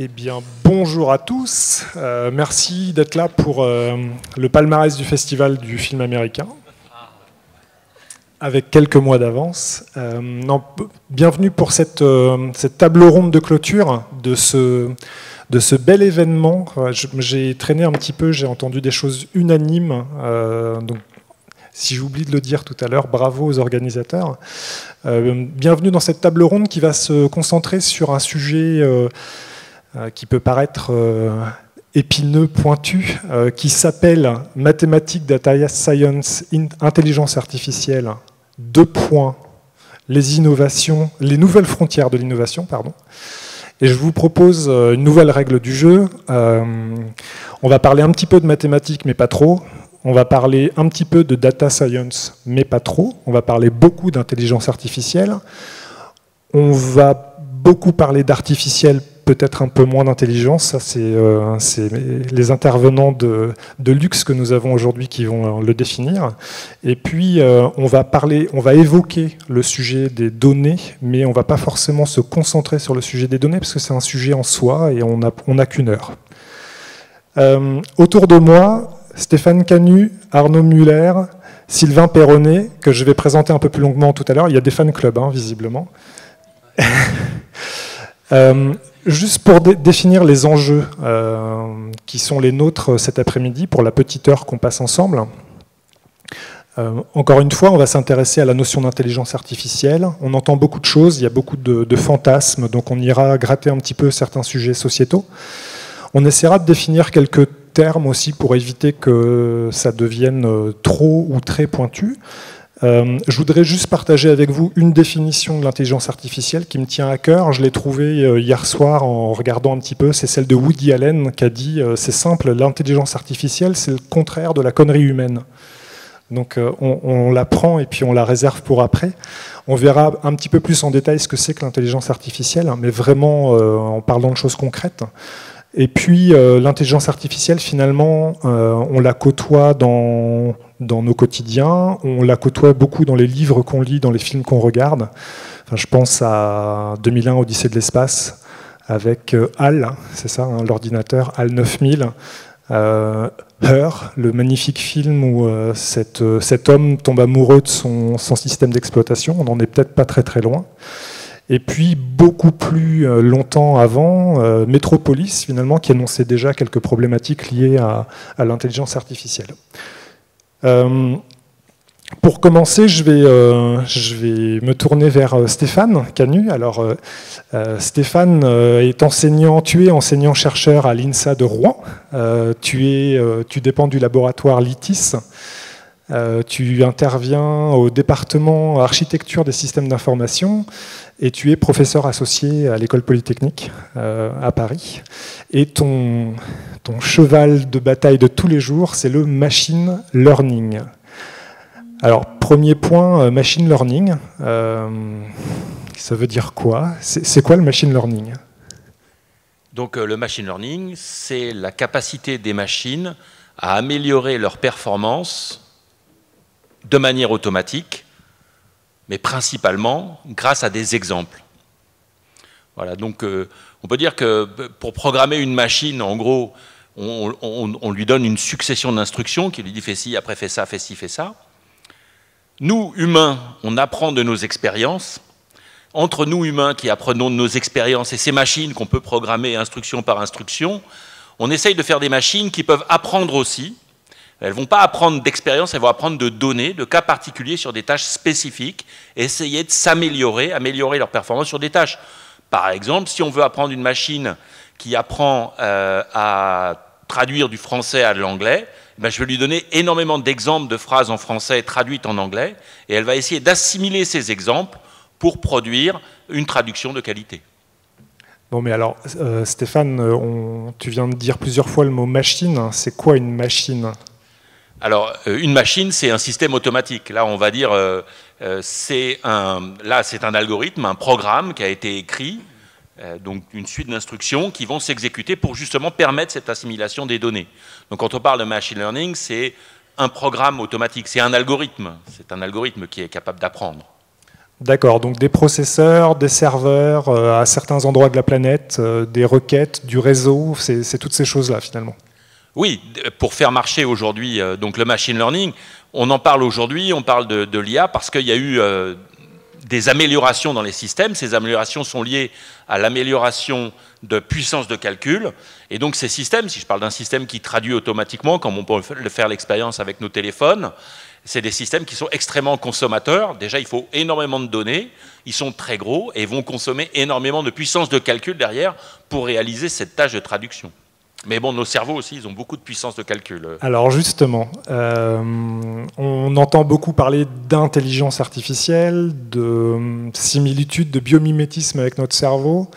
Eh bien, bonjour à tous. Merci d'être là pour le palmarès du Festival du film américain, avec quelques mois d'avance. Bienvenue pour cette table ronde de clôture de ce bel événement. J'ai traîné un petit peu, j'ai entendu des choses unanimes. Donc, si j'oublie de le dire tout à l'heure, bravo aux organisateurs. Bienvenue dans cette table ronde qui va se concentrer sur un sujet qui peut paraître épineux, pointu, qui s'appelle Mathématiques, Data Science, Intelligence artificielle, les innovations, les nouvelles frontières de l'innovation, pardon. Et je vous propose une nouvelle règle du jeu. On va parler un petit peu de mathématiques, mais pas trop. On va parler un petit peu de data science, mais pas trop. On va parler beaucoup d'intelligence artificielle. On va beaucoup parler d'artificiel, peut-être un peu moins d'intelligence. Ça, c'est les intervenants de luxe que nous avons aujourd'hui qui vont le définir. Et puis, on va évoquer le sujet des données, mais on ne va pas forcément se concentrer sur le sujet des données, parce que c'est un sujet en soi et on n'a qu'une heure. Autour de moi, Stéphane Canu, Arnaud Muller, Sylvain Perronnet, que je vais présenter un peu plus longuement tout à l'heure. Il y a des fan clubs, hein, visiblement. Juste pour définir les enjeux qui sont les nôtres cet après-midi, pour la petite heure qu'on passe ensemble. Encore une fois, on va s'intéresser à la notion d'intelligence artificielle. On entend beaucoup de choses, il y a beaucoup de fantasmes, donc on ira gratter un petit peu certains sujets sociétaux. On essaiera de définir quelques termes aussi pour éviter que ça devienne trop ou très pointu. Je voudrais juste partager avec vous une définition de l'intelligence artificielle qui me tient à cœur. Je l'ai trouvée hier soir en regardant un petit peu. C'est celle de Woody Allen qui a dit c'est simple, l'intelligence artificielle, c'est le contraire de la connerie humaine. Donc on la prend et puis on la réserve pour après. On verra un petit peu plus en détail ce que c'est que l'intelligence artificielle, mais vraiment en parlant de choses concrètes. Et puis l'intelligence artificielle, finalement, on la côtoie dans nos quotidiens, on la côtoie beaucoup dans les livres qu'on lit, dans les films qu'on regarde. Enfin, je pense à 2001, Odyssée de l'espace, avec HAL, c'est ça, hein, l'ordinateur HAL 9000. Her, le magnifique film où cet homme tombe amoureux de son système d'exploitation. On n'en est peut-être pas très très loin. Et puis, beaucoup plus longtemps avant, Metropolis, finalement, qui annonçait déjà quelques problématiques liées à l'intelligence artificielle. Pour commencer, je vais me tourner vers Stéphane Canu. Alors, Stéphane est enseignant, tu es enseignant-chercheur à l'INSA de Rouen. Tu dépends du laboratoire LITIS. Tu interviens au département architecture des systèmes d'information et tu es professeur associé à l'École Polytechnique à Paris. Et ton cheval de bataille de tous les jours, c'est le machine learning. Alors, premier point, machine learning, ça veut dire quoi? C'est quoi le machine learning? Donc le machine learning, c'est la capacité des machines à améliorer leur performance de manière automatique, mais principalement grâce à des exemples. Voilà, donc on peut dire que pour programmer une machine, en gros, on lui donne une succession d'instructions qui lui dit fais ci, après fais ça, fais ci, fais ça. Nous, humains, on apprend de nos expériences. Entre nous, humains, qui apprenons de nos expériences et ces machines qu'on peut programmer instruction par instruction, on essaye de faire des machines qui peuvent apprendre aussi. Elles ne vont pas apprendre d'expérience, elles vont apprendre de données, de cas particuliers sur des tâches spécifiques, et essayer de s'améliorer, améliorer leur performance sur des tâches. Par exemple, si on veut apprendre une machine qui apprend à traduire du français à de l'anglais, ben je vais lui donner énormément d'exemples de phrases en français traduites en anglais, et elle va essayer d'assimiler ces exemples pour produire une traduction de qualité. Bon, mais alors, Stéphane, tu viens de dire plusieurs fois le mot machine. C'est quoi une machine ? Alors, une machine, c'est un système automatique. Là, on va dire, c'est un algorithme, un programme qui a été écrit, donc une suite d'instructions qui vont s'exécuter pour justement permettre cette assimilation des données. Donc, quand on parle de machine learning, c'est un programme automatique, c'est un algorithme qui est capable d'apprendre. D'accord, donc des processeurs, des serveurs à certains endroits de la planète, des requêtes, du réseau, c'est toutes ces choses-là finalement. Oui, pour faire marcher aujourd'hui donc le machine learning, on en parle aujourd'hui, on parle de l'IA parce qu'il y a eu des améliorations dans les systèmes. Ces améliorations sont liées à l'amélioration de puissance de calcul. Et donc ces systèmes, si je parle d'un système qui traduit automatiquement, comme on peut le faire l'expérience avec nos téléphones, c'est des systèmes qui sont extrêmement consommateurs. Déjà, il faut énormément de données, ils sont très gros et vont consommer énormément de puissance de calcul derrière pour réaliser cette tâche de traduction. Mais bon, nos cerveaux aussi, ils ont beaucoup de puissance de calcul. Alors justement, on entend beaucoup parler d'intelligence artificielle, de similitude, de biomimétisme avec notre cerveau.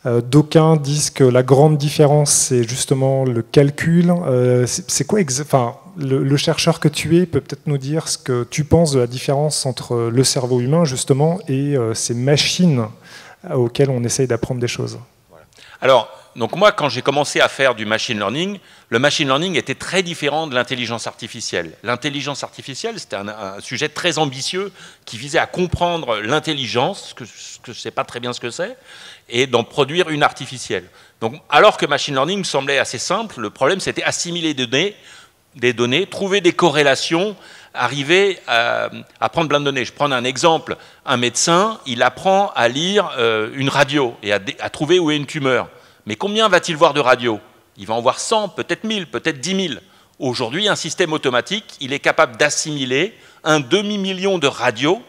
D'aucuns disent que la grande différence, c'est justement le calcul. C'est quoi enfin, le chercheur que tu es peut peut-être nous dire ce que tu penses de la différence entre le cerveau humain, justement, et ces machines auxquelles on essaye d'apprendre des choses. Voilà. Alors, donc moi, quand j'ai commencé à faire du machine learning, le machine learning était très différent de l'intelligence artificielle. L'intelligence artificielle, c'était un sujet très ambitieux qui visait à comprendre l'intelligence, que je ne sais pas très bien ce que c'est, et d'en produire une artificielle. Donc, alors que machine learning me semblait assez simple, le problème c'était assimiler des données, trouver des corrélations, arriver à prendre plein de données. Je prends un exemple, un médecin, il apprend à lire une radio et à trouver où est une tumeur. Mais combien va-t-il voir de radios? Il va en voir 100, peut-être 1000, peut-être 10 000. Aujourd'hui, un système automatique, il est capable d'assimiler un demi-million de radios,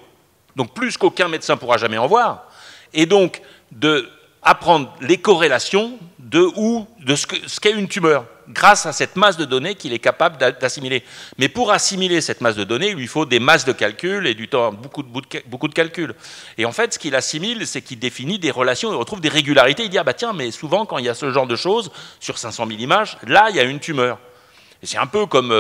donc plus qu'aucun médecin pourra jamais en voir, et donc d'apprendre les corrélations de ce qu'est une tumeur, grâce à cette masse de données qu'il est capable d'assimiler. Mais pour assimiler cette masse de données, il lui faut des masses de calcul et du temps, beaucoup de calculs. Et en fait, ce qu'il assimile, c'est qu'il définit des relations, il retrouve des régularités, il dit, ah bah tiens, mais souvent, quand il y a ce genre de choses, sur 500 000 images, là, il y a une tumeur. Et c'est un peu comme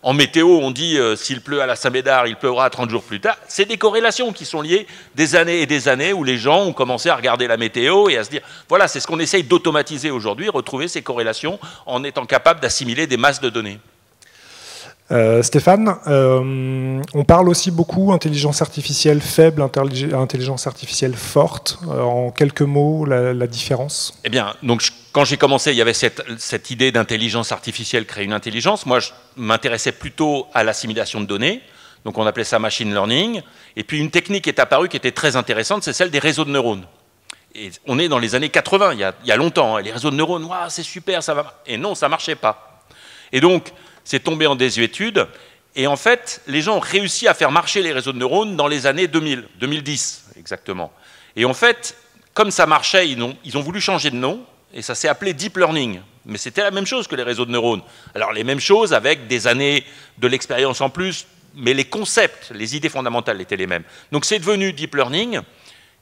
en météo, on dit s'il pleut à la Saint-Médard, il pleuvra 30 jours plus tard. C'est des corrélations qui sont liées des années et des années où les gens ont commencé à regarder la météo et à se dire, voilà, c'est ce qu'on essaye d'automatiser aujourd'hui, retrouver ces corrélations en étant capable d'assimiler des masses de données. Stéphane, on parle aussi beaucoup intelligence artificielle faible, intelligence artificielle forte. En quelques mots, la différence? Eh bien, donc quand j'ai commencé, il y avait cette idée d'intelligence artificielle, créer une intelligence. Moi, je m'intéressais plutôt à l'assimilation de données. Donc on appelait ça machine learning. Et puis une technique est apparue qui était très intéressante, c'est celle des réseaux de neurones. Et on est dans les années 80, il y a longtemps. Hein. Les réseaux de neurones, wow, c'est super, ça va. Et non, ça ne marchait pas. Et donc, c'est tombé en désuétude. Et en fait, les gens ont réussi à faire marcher les réseaux de neurones dans les années 2000, 2010 exactement. Et en fait, comme ça marchait, ils ont voulu changer de nom, et ça s'est appelé Deep Learning. Mais c'était la même chose que les réseaux de neurones. Alors les mêmes choses avec des années de l'expérience en plus, mais les concepts, les idées fondamentales étaient les mêmes. Donc c'est devenu Deep Learning,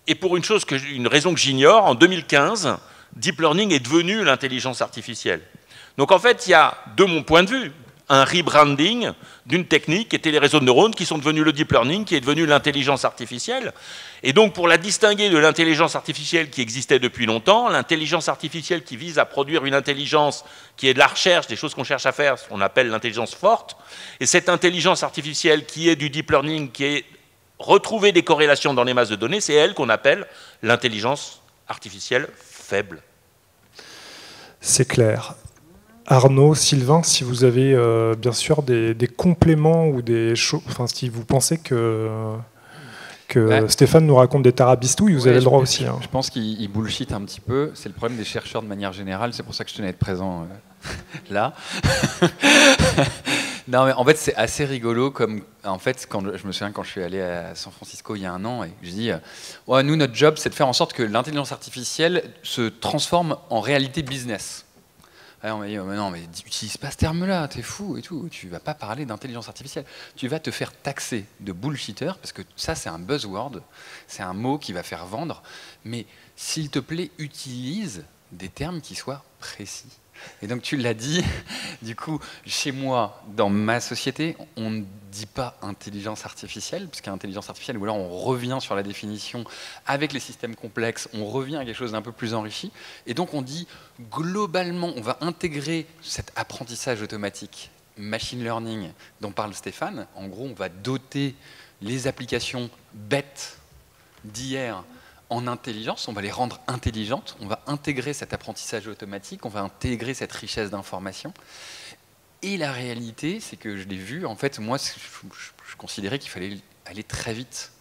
et pour une raison que j'ignore, en 2015, Deep Learning est devenu l'intelligence artificielle. Donc en fait, il y a, de mon point de vue, un rebranding d'une technique qui était les réseaux de neurones, qui sont devenus le deep learning, qui est devenu l'intelligence artificielle. Et donc, pour la distinguer de l'intelligence artificielle qui existait depuis longtemps, l'intelligence artificielle qui vise à produire une intelligence qui est de la recherche, des choses qu'on cherche à faire, ce qu'on appelle l'intelligence forte, et cette intelligence artificielle qui est du deep learning, qui est retrouver des corrélations dans les masses de données, c'est elle qu'on appelle l'intelligence artificielle faible. C'est clair. Arnaud, Sylvain, si vous avez bien sûr des compléments ou des choses, enfin si vous pensez que Stéphane nous raconte des tarabistouilles, vous avez le droit aussi. Hein. Je pense qu'il bullshit un petit peu, c'est le problème des chercheurs de manière générale, c'est pour ça que je tenais à être présent là. Non mais en fait c'est assez rigolo comme en fait je me souviens quand je suis allé à San Francisco il y a un an et je dis ouais, nous notre job c'est de faire en sorte que l'intelligence artificielle se transforme en réalité business. On m'a dit, oh, mais non, mais utilise pas ce terme-là, t'es fou et tout. Tu vas pas parler d'intelligence artificielle. Tu vas te faire taxer de bullshitter, parce que ça, c'est un buzzword, c'est un mot qui va faire vendre. Mais s'il te plaît, utilise des termes qui soient précis. Et donc, tu l'as dit, du coup, chez moi, dans ma société, on ne dit pas intelligence artificielle, puisque intelligence artificielle, ou alors on revient sur la définition avec les systèmes complexes, on revient à quelque chose d'un peu plus enrichi. Et donc, on dit, globalement, on va intégrer cet apprentissage automatique, machine learning, dont parle Stéphane. En gros, on va doter les applications bêtes d'hier en intelligence, on va les rendre intelligentes, on va intégrer cet apprentissage automatique, on va intégrer cette richesse d'informations. Et la réalité, c'est que je l'ai vu, en fait, moi, je considérais qu'il fallait aller très vite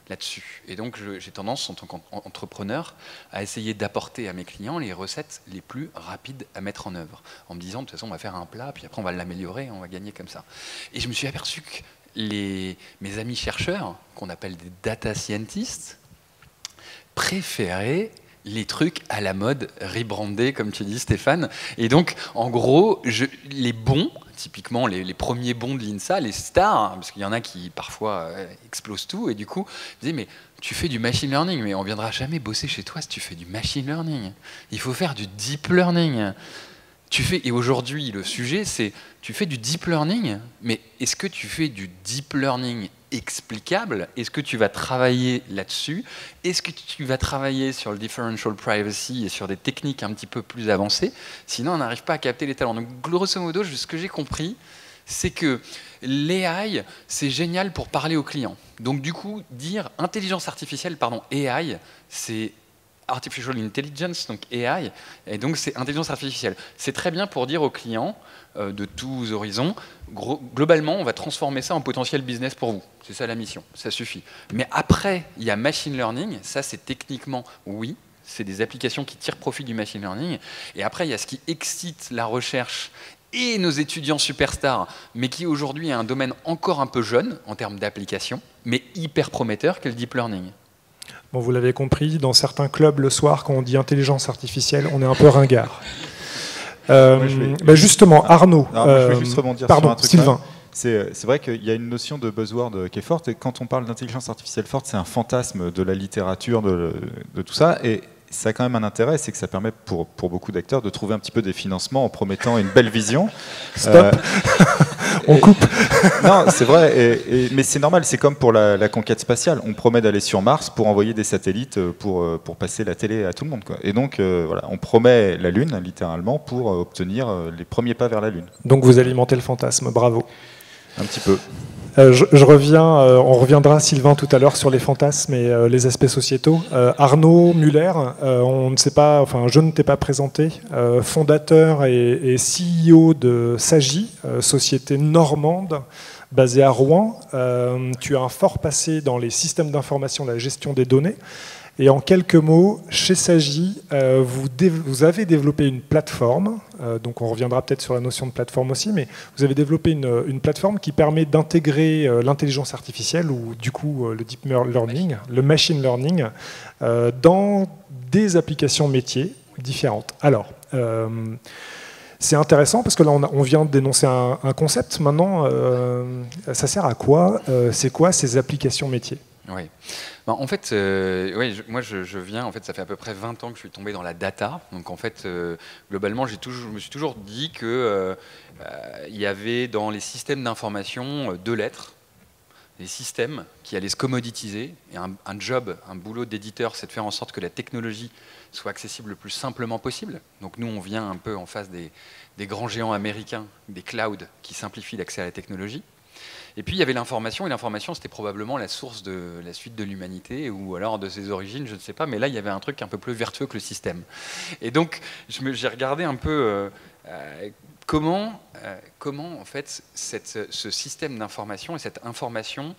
là-dessus. Et donc, j'ai tendance, en tant qu'entrepreneur, à essayer d'apporter à mes clients les recettes les plus rapides à mettre en œuvre, en me disant, de toute façon, on va faire un plat, puis après, on va l'améliorer, on va gagner comme ça. Et je me suis aperçu que mes amis chercheurs, qu'on appelle des data scientists, préféraient les trucs à la mode, rebrandés, comme tu dis, Stéphane. Et donc, en gros, les bons, typiquement les premiers bons de l'INSA, les stars, hein, parce qu'il y en a qui, parfois, explosent tout, et du coup, je disais, mais tu fais du machine learning, mais on ne viendra jamais bosser chez toi si tu fais du machine learning. Il faut faire du deep learning. Et aujourd'hui, le sujet, c'est, tu fais du deep learning, mais est-ce que tu fais du deep learning explicable? Est-ce que tu vas travailler là-dessus? Est-ce que tu vas travailler sur le differential privacy et sur des techniques un petit peu plus avancées? Sinon, on n'arrive pas à capter les talents. Donc, grosso modo, ce que j'ai compris, c'est que l'AI, c'est génial pour parler aux clients. Donc, du coup, dire intelligence artificielle, pardon, AI, c'est Artificial Intelligence, donc AI, et donc c'est intelligence artificielle. C'est très bien pour dire aux clients de tous horizons, globalement, on va transformer ça en potentiel business pour vous. C'est ça la mission, ça suffit. Mais après, il y a machine learning, ça c'est techniquement, oui, c'est des applications qui tirent profit du machine learning, et après, il y a ce qui excite la recherche et nos étudiants superstars, mais qui aujourd'hui est un domaine encore un peu jeune en termes d'application, mais hyper prometteur, qu'est le deep learning. Bon, vous l'avez compris, dans certains clubs, le soir, quand on dit intelligence artificielle, on est un peu ringard. Justement, Arnaud, je vais juste rebondir pardon, sur un truc. Sylvain. C'est vrai qu'il y a une notion de buzzword qui est forte, et quand on parle d'intelligence artificielle forte, c'est un fantasme de la littérature, de tout ça, et ça a quand même un intérêt, c'est que ça permet pour beaucoup d'acteurs de trouver un petit peu des financements en promettant une belle vision. Stop. On coupe. Non, c'est vrai, mais c'est normal, c'est comme pour la conquête spatiale. On promet d'aller sur Mars pour envoyer des satellites pour passer la télé à tout le monde, quoi. Et donc, voilà, on promet la Lune, littéralement, pour obtenir les premiers pas vers la Lune. Donc vous alimentez le fantasme, bravo. Un petit peu. Je reviens, on reviendra, Sylvain, tout à l'heure sur les fantasmes et les aspects sociétaux. Arnaud Muller, on ne sait pas, enfin, je ne t'ai pas présenté, fondateur et CEO de Sagi, société normande basée à Rouen. Tu as un fort passé dans les systèmes d'information, la gestion des données. Et en quelques mots, chez Sagi, vous avez développé une plateforme, donc on reviendra peut-être sur la notion de plateforme aussi, mais vous avez développé une plateforme qui permet d'intégrer l'intelligence artificielle, ou du coup le deep learning, le machine learning, dans des applications métiers différentes. Alors, c'est intéressant parce que là, on vient de dénoncer un concept. Maintenant, ça sert à quoi? C'est quoi ces applications métiers? Oui. En fait, moi je viens, en fait, ça fait à peu près 20 ans que je suis tombé dans la data. Donc en fait, globalement, je me suis toujours dit que il y avait dans les systèmes d'information deux lettres, des systèmes qui allaient se commoditiser. Et un job, un boulot d'éditeur, c'est de faire en sorte que la technologie soit accessible le plus simplement possible. Donc nous, on vient un peu en face des grands géants américains, des clouds qui simplifient l'accès à la technologie. Et puis il y avait l'information, et l'information c'était probablement la source de la suite de l'humanité, ou alors de ses origines, je ne sais pas, mais là il y avait un truc un peu plus vertueux que le système. Et donc j'ai regardé un peu comment en fait ce système d'information et cette information,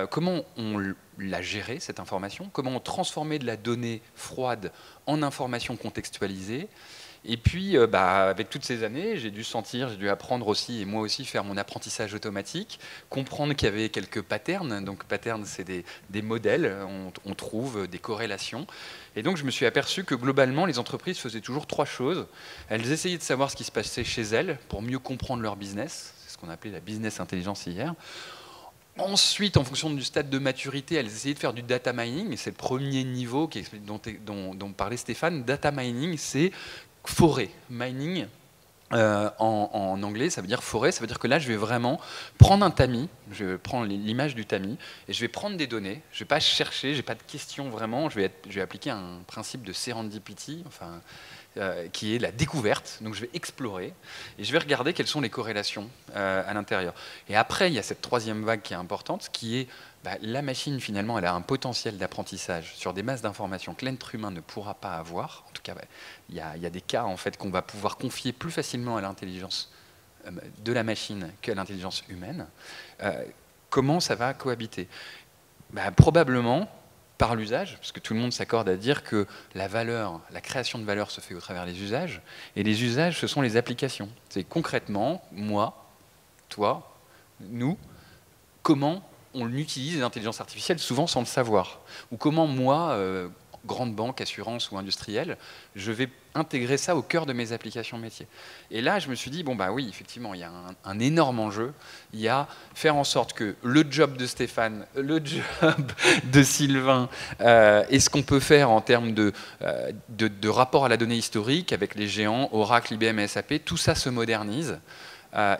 comment on l'a géré, cette information, comment on transformait de la donnée froide en information contextualisée. Et puis, avec toutes ces années, j'ai dû apprendre aussi, et moi aussi, faire mon apprentissage automatique, comprendre qu'il y avait quelques patterns. Donc, patterns, c'est des modèles, on trouve des corrélations. Et donc, je me suis aperçu que globalement, les entreprises faisaient toujours trois choses. Elles essayaient de savoir ce qui se passait chez elles pour mieux comprendre leur business. C'est ce qu'on appelait la business intelligence hier. Ensuite, en fonction du stade de maturité, elles essayaient de faire du data mining. Et c'est le premier niveau dont parlait Stéphane. Data mining, c'est forêt, mining, en anglais, ça veut dire forêt, ça veut dire que là, je vais vraiment prendre un tamis, je vais prendre l'image du tamis, et je vais prendre des données, je ne vais pas chercher, je n'ai pas de questions vraiment, je vais appliquer un principe de serendipity, enfin, qui est la découverte. Donc je vais explorer et je vais regarder quelles sont les corrélations à l'intérieur. Et après, il y a cette troisième vague qui est importante, qui est la machine, finalement, elle a un potentiel d'apprentissage sur des masses d'informations que l'être humain ne pourra pas avoir. En tout cas, il y a des cas en fait, qu'on va pouvoir confier plus facilement à l'intelligence de la machine qu'à l'intelligence humaine. Comment ça va cohabiter? Probablement par l'usage, parce que tout le monde s'accorde à dire que la valeur, la création de valeur se fait au travers des usages, et les usages, ce sont les applications. C'est concrètement, moi, toi, nous, comment on utilise l'intelligence artificielle, souvent sans le savoir. Ou comment moi, grande banque, assurance ou industrielle, je vais intégrer ça au cœur de mes applications métiers. Et là, je me suis dit, bon bah oui, effectivement, il y a un énorme enjeu. Il y a faire en sorte que le job de Stéphane, le job de Sylvain, et ce qu'on peut faire en termes de rapport à la donnée historique avec les géants, Oracle, IBM et SAP, tout ça se modernise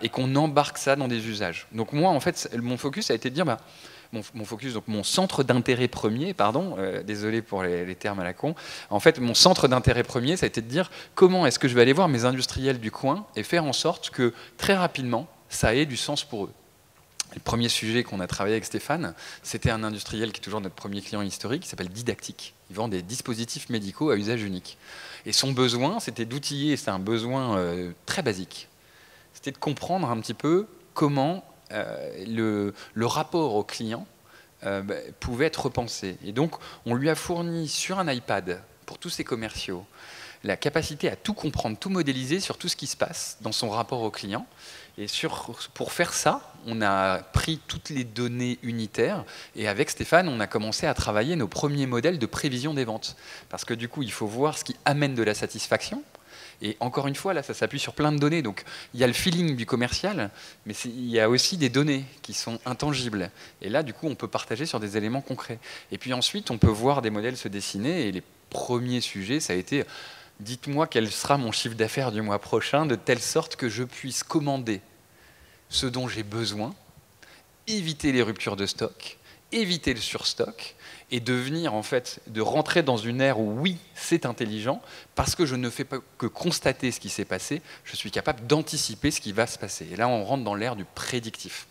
et qu'on embarque ça dans des usages. Donc moi, en fait, mon focus a été de dire, mon focus, donc mon centre d'intérêt premier, pardon, désolé pour les termes à la con, en fait, mon centre d'intérêt premier, ça a été de dire comment est-ce que je vais aller voir mes industriels du coin et faire en sorte que très rapidement, ça ait du sens pour eux. Le premier sujet qu'on a travaillé avec Stéphane, c'était un industriel qui est toujours notre premier client historique, qui s'appelle Didactic. Il vend des dispositifs médicaux à usage unique. Et son besoin, c'était d'outiller, c'est un besoin très basique, c'était de comprendre un petit peu comment le rapport au client pouvait être repensé. Et donc, on lui a fourni sur un iPad, pour tous ses commerciaux, la capacité à tout comprendre, tout modéliser sur tout ce qui se passe dans son rapport au client. Et pour faire ça, on a pris toutes les données unitaires et avec Stéphane, on a commencé à travailler nos premiers modèles de prévision des ventes. Parce que du coup, il faut voir ce qui amène de la satisfaction. Et encore une fois, là, ça s'appuie sur plein de données. Donc, il y a le feeling du commercial, mais il y a aussi des données qui sont intangibles. Et là, du coup, on peut partager sur des éléments concrets. Et puis ensuite, on peut voir des modèles se dessiner. Et les premiers sujets, ça a été, dites-moi quel sera mon chiffre d'affaires du mois prochain, de telle sorte que je puisse commander ce dont j'ai besoin, éviter les ruptures de stock, éviter le surstock, et devenir en fait, de rentrer dans une ère où oui, c'est intelligent, parce que je ne fais pas que constater ce qui s'est passé, je suis capable d'anticiper ce qui va se passer. Et là, on rentre dans l'ère du prédictif.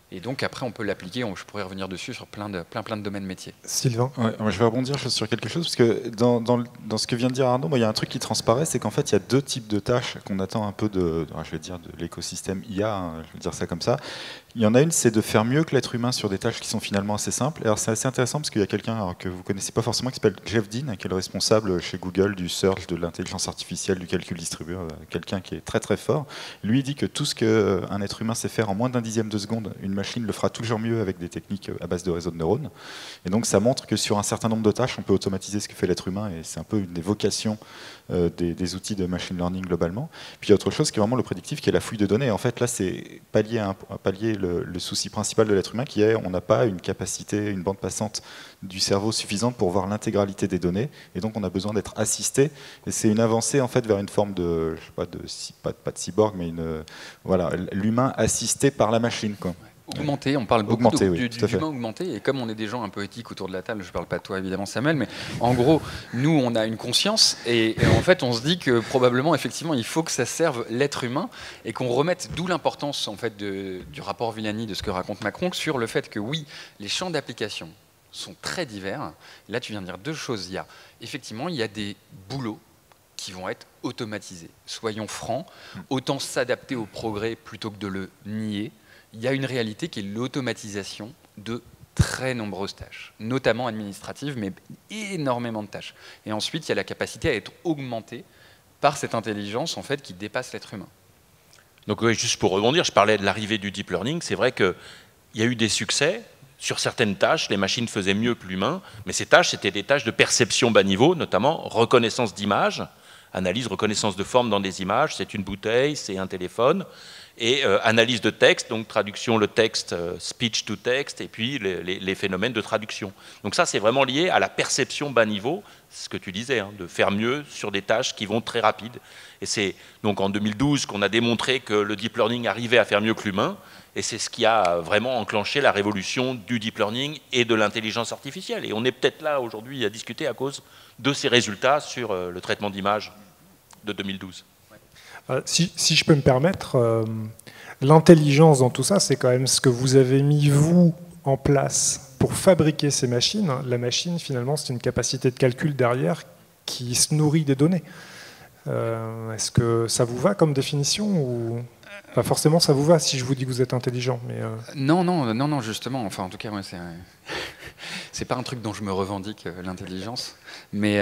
Et donc après, on peut l'appliquer, je pourrais revenir dessus sur plein de domaines métiers. Sylvain? Ouais, je vais rebondir sur quelque chose, parce que dans ce que vient de dire Arnaud, il y a un truc qui transparaît, c'est qu'en fait, il y a deux types de tâches qu'on attend un peu de l'écosystème IA, hein, je vais dire ça comme ça. Il y en a une, c'est de faire mieux que l'être humain sur des tâches qui sont finalement assez simples. Alors c'est assez intéressant parce qu'il y a quelqu'un que vous ne connaissez pas forcément qui s'appelle Jeff Dean, qui est le responsable chez Google du search, de l'intelligence artificielle, du calcul distribué, quelqu'un qui est très très fort. Lui, il dit que tout ce qu'un être humain sait faire en moins d'un dixième de seconde, une machine le fera toujours mieux avec des techniques à base de réseaux de neurones. Et donc ça montre que sur un certain nombre de tâches, on peut automatiser ce que fait l'être humain, et c'est un peu une des vocations des outils de machine learning globalement. Puis il y a autre chose qui est vraiment le prédictif, qui est la fouille de données. En fait, là, c'est pallier le souci principal de l'être humain, qui est on n'a pas une capacité, une bande passante du cerveau suffisante pour voir l'intégralité des données, et donc on a besoin d'être assisté. Et c'est une avancée en fait vers une forme de, je sais pas de cyborg, mais voilà, l'humain assisté par la machine, quoi. Augmenté, on parle beaucoup d'humain augmenté, et comme on est des gens un peu éthiques autour de la table, je ne parle pas de toi évidemment Samuel, mais en gros, nous on a une conscience, et en fait on se dit que probablement effectivement il faut que ça serve l'être humain, et qu'on remette, d'où l'importance en fait du rapport Villani, de ce que raconte Macron, sur le fait que oui, les champs d'application sont très divers. Là tu viens de dire deux choses, effectivement il y a des boulots qui vont être automatisés. Soyons francs, autant s'adapter au progrès plutôt que de le nier. Il y a une réalité qui est l'automatisation de très nombreuses tâches, notamment administratives, mais énormément de tâches. Et ensuite, il y a la capacité à être augmentée par cette intelligence en fait, qui dépasse l'être humain. Donc oui, juste pour rebondir, je parlais de l'arrivée du deep learning. C'est vrai qu'il y a eu des succès. Sur certaines tâches, les machines faisaient mieux que l'humain, mais ces tâches, c'était des tâches de perception bas niveau, notamment reconnaissance d'images, analyse, reconnaissance de forme dans des images, c'est une bouteille, c'est un téléphone, et analyse de texte, donc traduction, le texte, speech to text, et puis les phénomènes de traduction. Donc ça, c'est vraiment lié à la perception bas niveau, ce que tu disais, hein, de faire mieux sur des tâches qui vont très rapides. Et c'est donc en 2012 qu'on a démontré que le deep learning arrivait à faire mieux que l'humain, et c'est ce qui a vraiment enclenché la révolution du deep learning et de l'intelligence artificielle. Et on est peut-être là aujourd'hui à discuter à cause de ces résultats sur le traitement d'images. de 2012. Si je peux me permettre, l'intelligence dans tout ça, c'est quand même ce que vous avez mis, vous, en place pour fabriquer ces machines. La machine, finalement, c'est une capacité de calcul derrière qui se nourrit des données. Est-ce que ça vous va comme définition ou... Enfin, forcément, ça vous va si je vous dis que vous êtes intelligent. Mais Non, justement. Enfin, en tout cas, moi, c'est pas un truc dont je me revendique, l'intelligence. Mais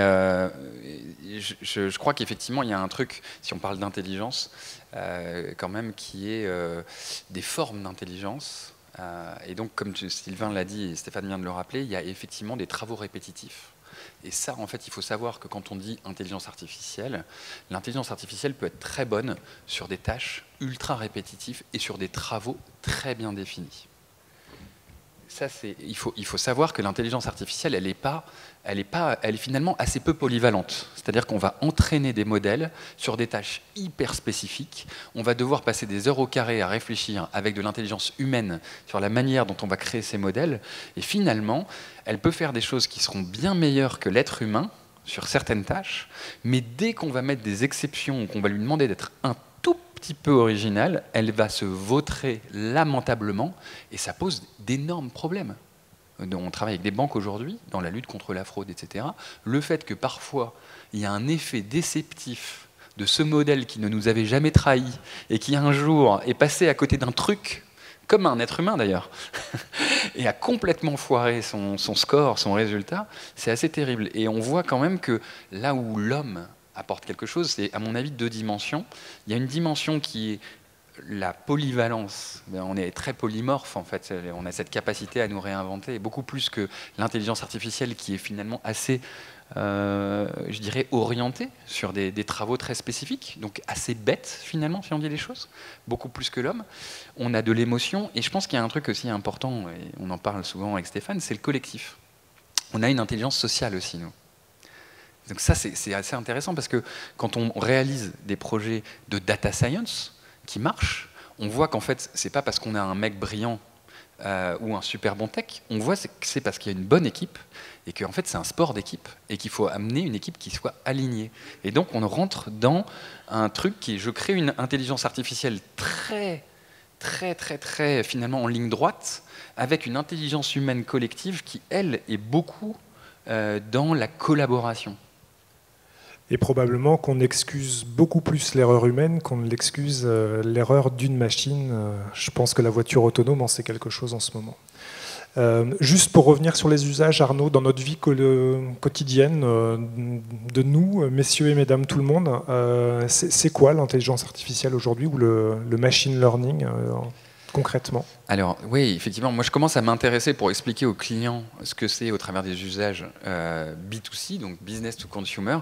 je crois qu'effectivement, il y a un truc, si on parle d'intelligence, quand même, qui est des formes d'intelligence. Et donc, comme Sylvain l'a dit et Stéphane vient de le rappeler, il y a effectivement des travaux répétitifs. Et ça, en fait, il faut savoir que quand on dit intelligence artificielle, l'intelligence artificielle peut être très bonne sur des tâches ultra répétitives et sur des travaux très bien définis. Ça, il faut savoir que l'intelligence artificielle, elle est finalement assez peu polyvalente. C'est-à-dire qu'on va entraîner des modèles sur des tâches hyper spécifiques. On va devoir passer des heures au carré à réfléchir avec de l'intelligence humaine sur la manière dont on va créer ces modèles. Et finalement, elle peut faire des choses qui seront bien meilleures que l'être humain sur certaines tâches. Mais dès qu'on va mettre des exceptions ou qu'on va lui demander d'être un tout petit peu originale, elle va se vautrer lamentablement et ça pose d'énormes problèmes. On travaille avec des banques aujourd'hui dans la lutte contre la fraude, etc. Le fait que parfois il y a un effet déceptif de ce modèle qui ne nous avait jamais trahi et qui un jour est passé à côté d'un truc, comme un être humain d'ailleurs, et a complètement foiré son score, son résultat, c'est assez terrible. Et on voit quand même que là où l'homme apporte quelque chose, c'est à mon avis deux dimensions. Il y a une dimension qui est la polyvalence. On est très polymorphe en fait, on a cette capacité à nous réinventer, beaucoup plus que l'intelligence artificielle qui est finalement assez, je dirais, orientée sur des travaux très spécifiques, donc assez bête finalement si on dit les choses, beaucoup plus que l'homme. On a de l'émotion et je pense qu'il y a un truc aussi important, et on en parle souvent avec Stéphane, c'est le collectif. On a une intelligence sociale aussi, nous. Donc ça, c'est assez intéressant parce que quand on réalise des projets de data science qui marchent, on voit qu'en fait, c'est pas parce qu'on a un mec brillant ou un super bon tech, on voit que c'est parce qu'il y a une bonne équipe et qu'en fait, c'est un sport d'équipe et qu'il faut amener une équipe qui soit alignée. Et donc, on rentre dans un truc qui est, je crée une intelligence artificielle très finalement en ligne droite avec une intelligence humaine collective qui, elle, est beaucoup dans la collaboration. Et probablement qu'on excuse beaucoup plus l'erreur humaine qu'on ne l'excuse l'erreur d'une machine. Je pense que la voiture autonome en sait quelque chose en ce moment. Juste pour revenir sur les usages, Arnaud, dans notre vie quotidienne de nous, messieurs et mesdames, tout le monde, c'est quoi l'intelligence artificielle aujourd'hui ou le machine learning concrètement? Alors oui, effectivement, moi je commence à m'intéresser pour expliquer aux clients ce que c'est au travers des usages B2C, donc business to consumer.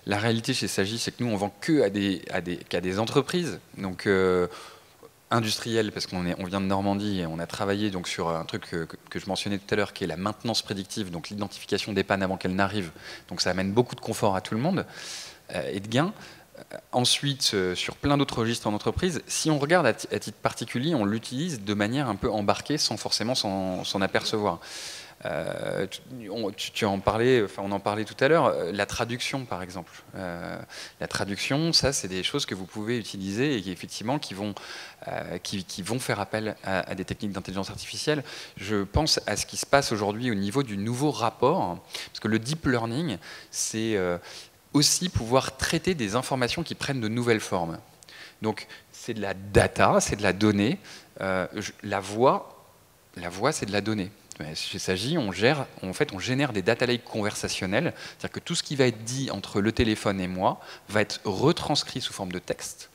La réalité chez Sagi, c'est que nous on vend qu'à des entreprises, donc industrielles, parce qu'on vient de Normandie et on a travaillé donc sur un truc que je mentionnais tout à l'heure, qui est la maintenance prédictive, donc l'identification des pannes avant qu'elles n'arrivent. Donc ça amène beaucoup de confort à tout le monde et de gains. Ensuite, sur plein d'autres registres en entreprise, si on regarde à titre particulier, on l'utilise de manière un peu embarquée sans forcément s'en apercevoir. Tu en parlais, enfin on en parlait tout à l'heure, la traduction par exemple. La traduction, ça c'est des choses que vous pouvez utiliser et qui effectivement qui vont faire appel à des techniques d'intelligence artificielle. Je pense à ce qui se passe aujourd'hui au niveau du nouveau rapport, parce que le deep learning, c'est aussi pouvoir traiter des informations qui prennent de nouvelles formes. Donc c'est de la data, c'est de la donnée. La voix c'est de la donnée. Chez Sagi, on génère des data lakes conversationnels, c'est-à-dire que tout ce qui va être dit entre le téléphone et moi va être retranscrit sous forme de texte.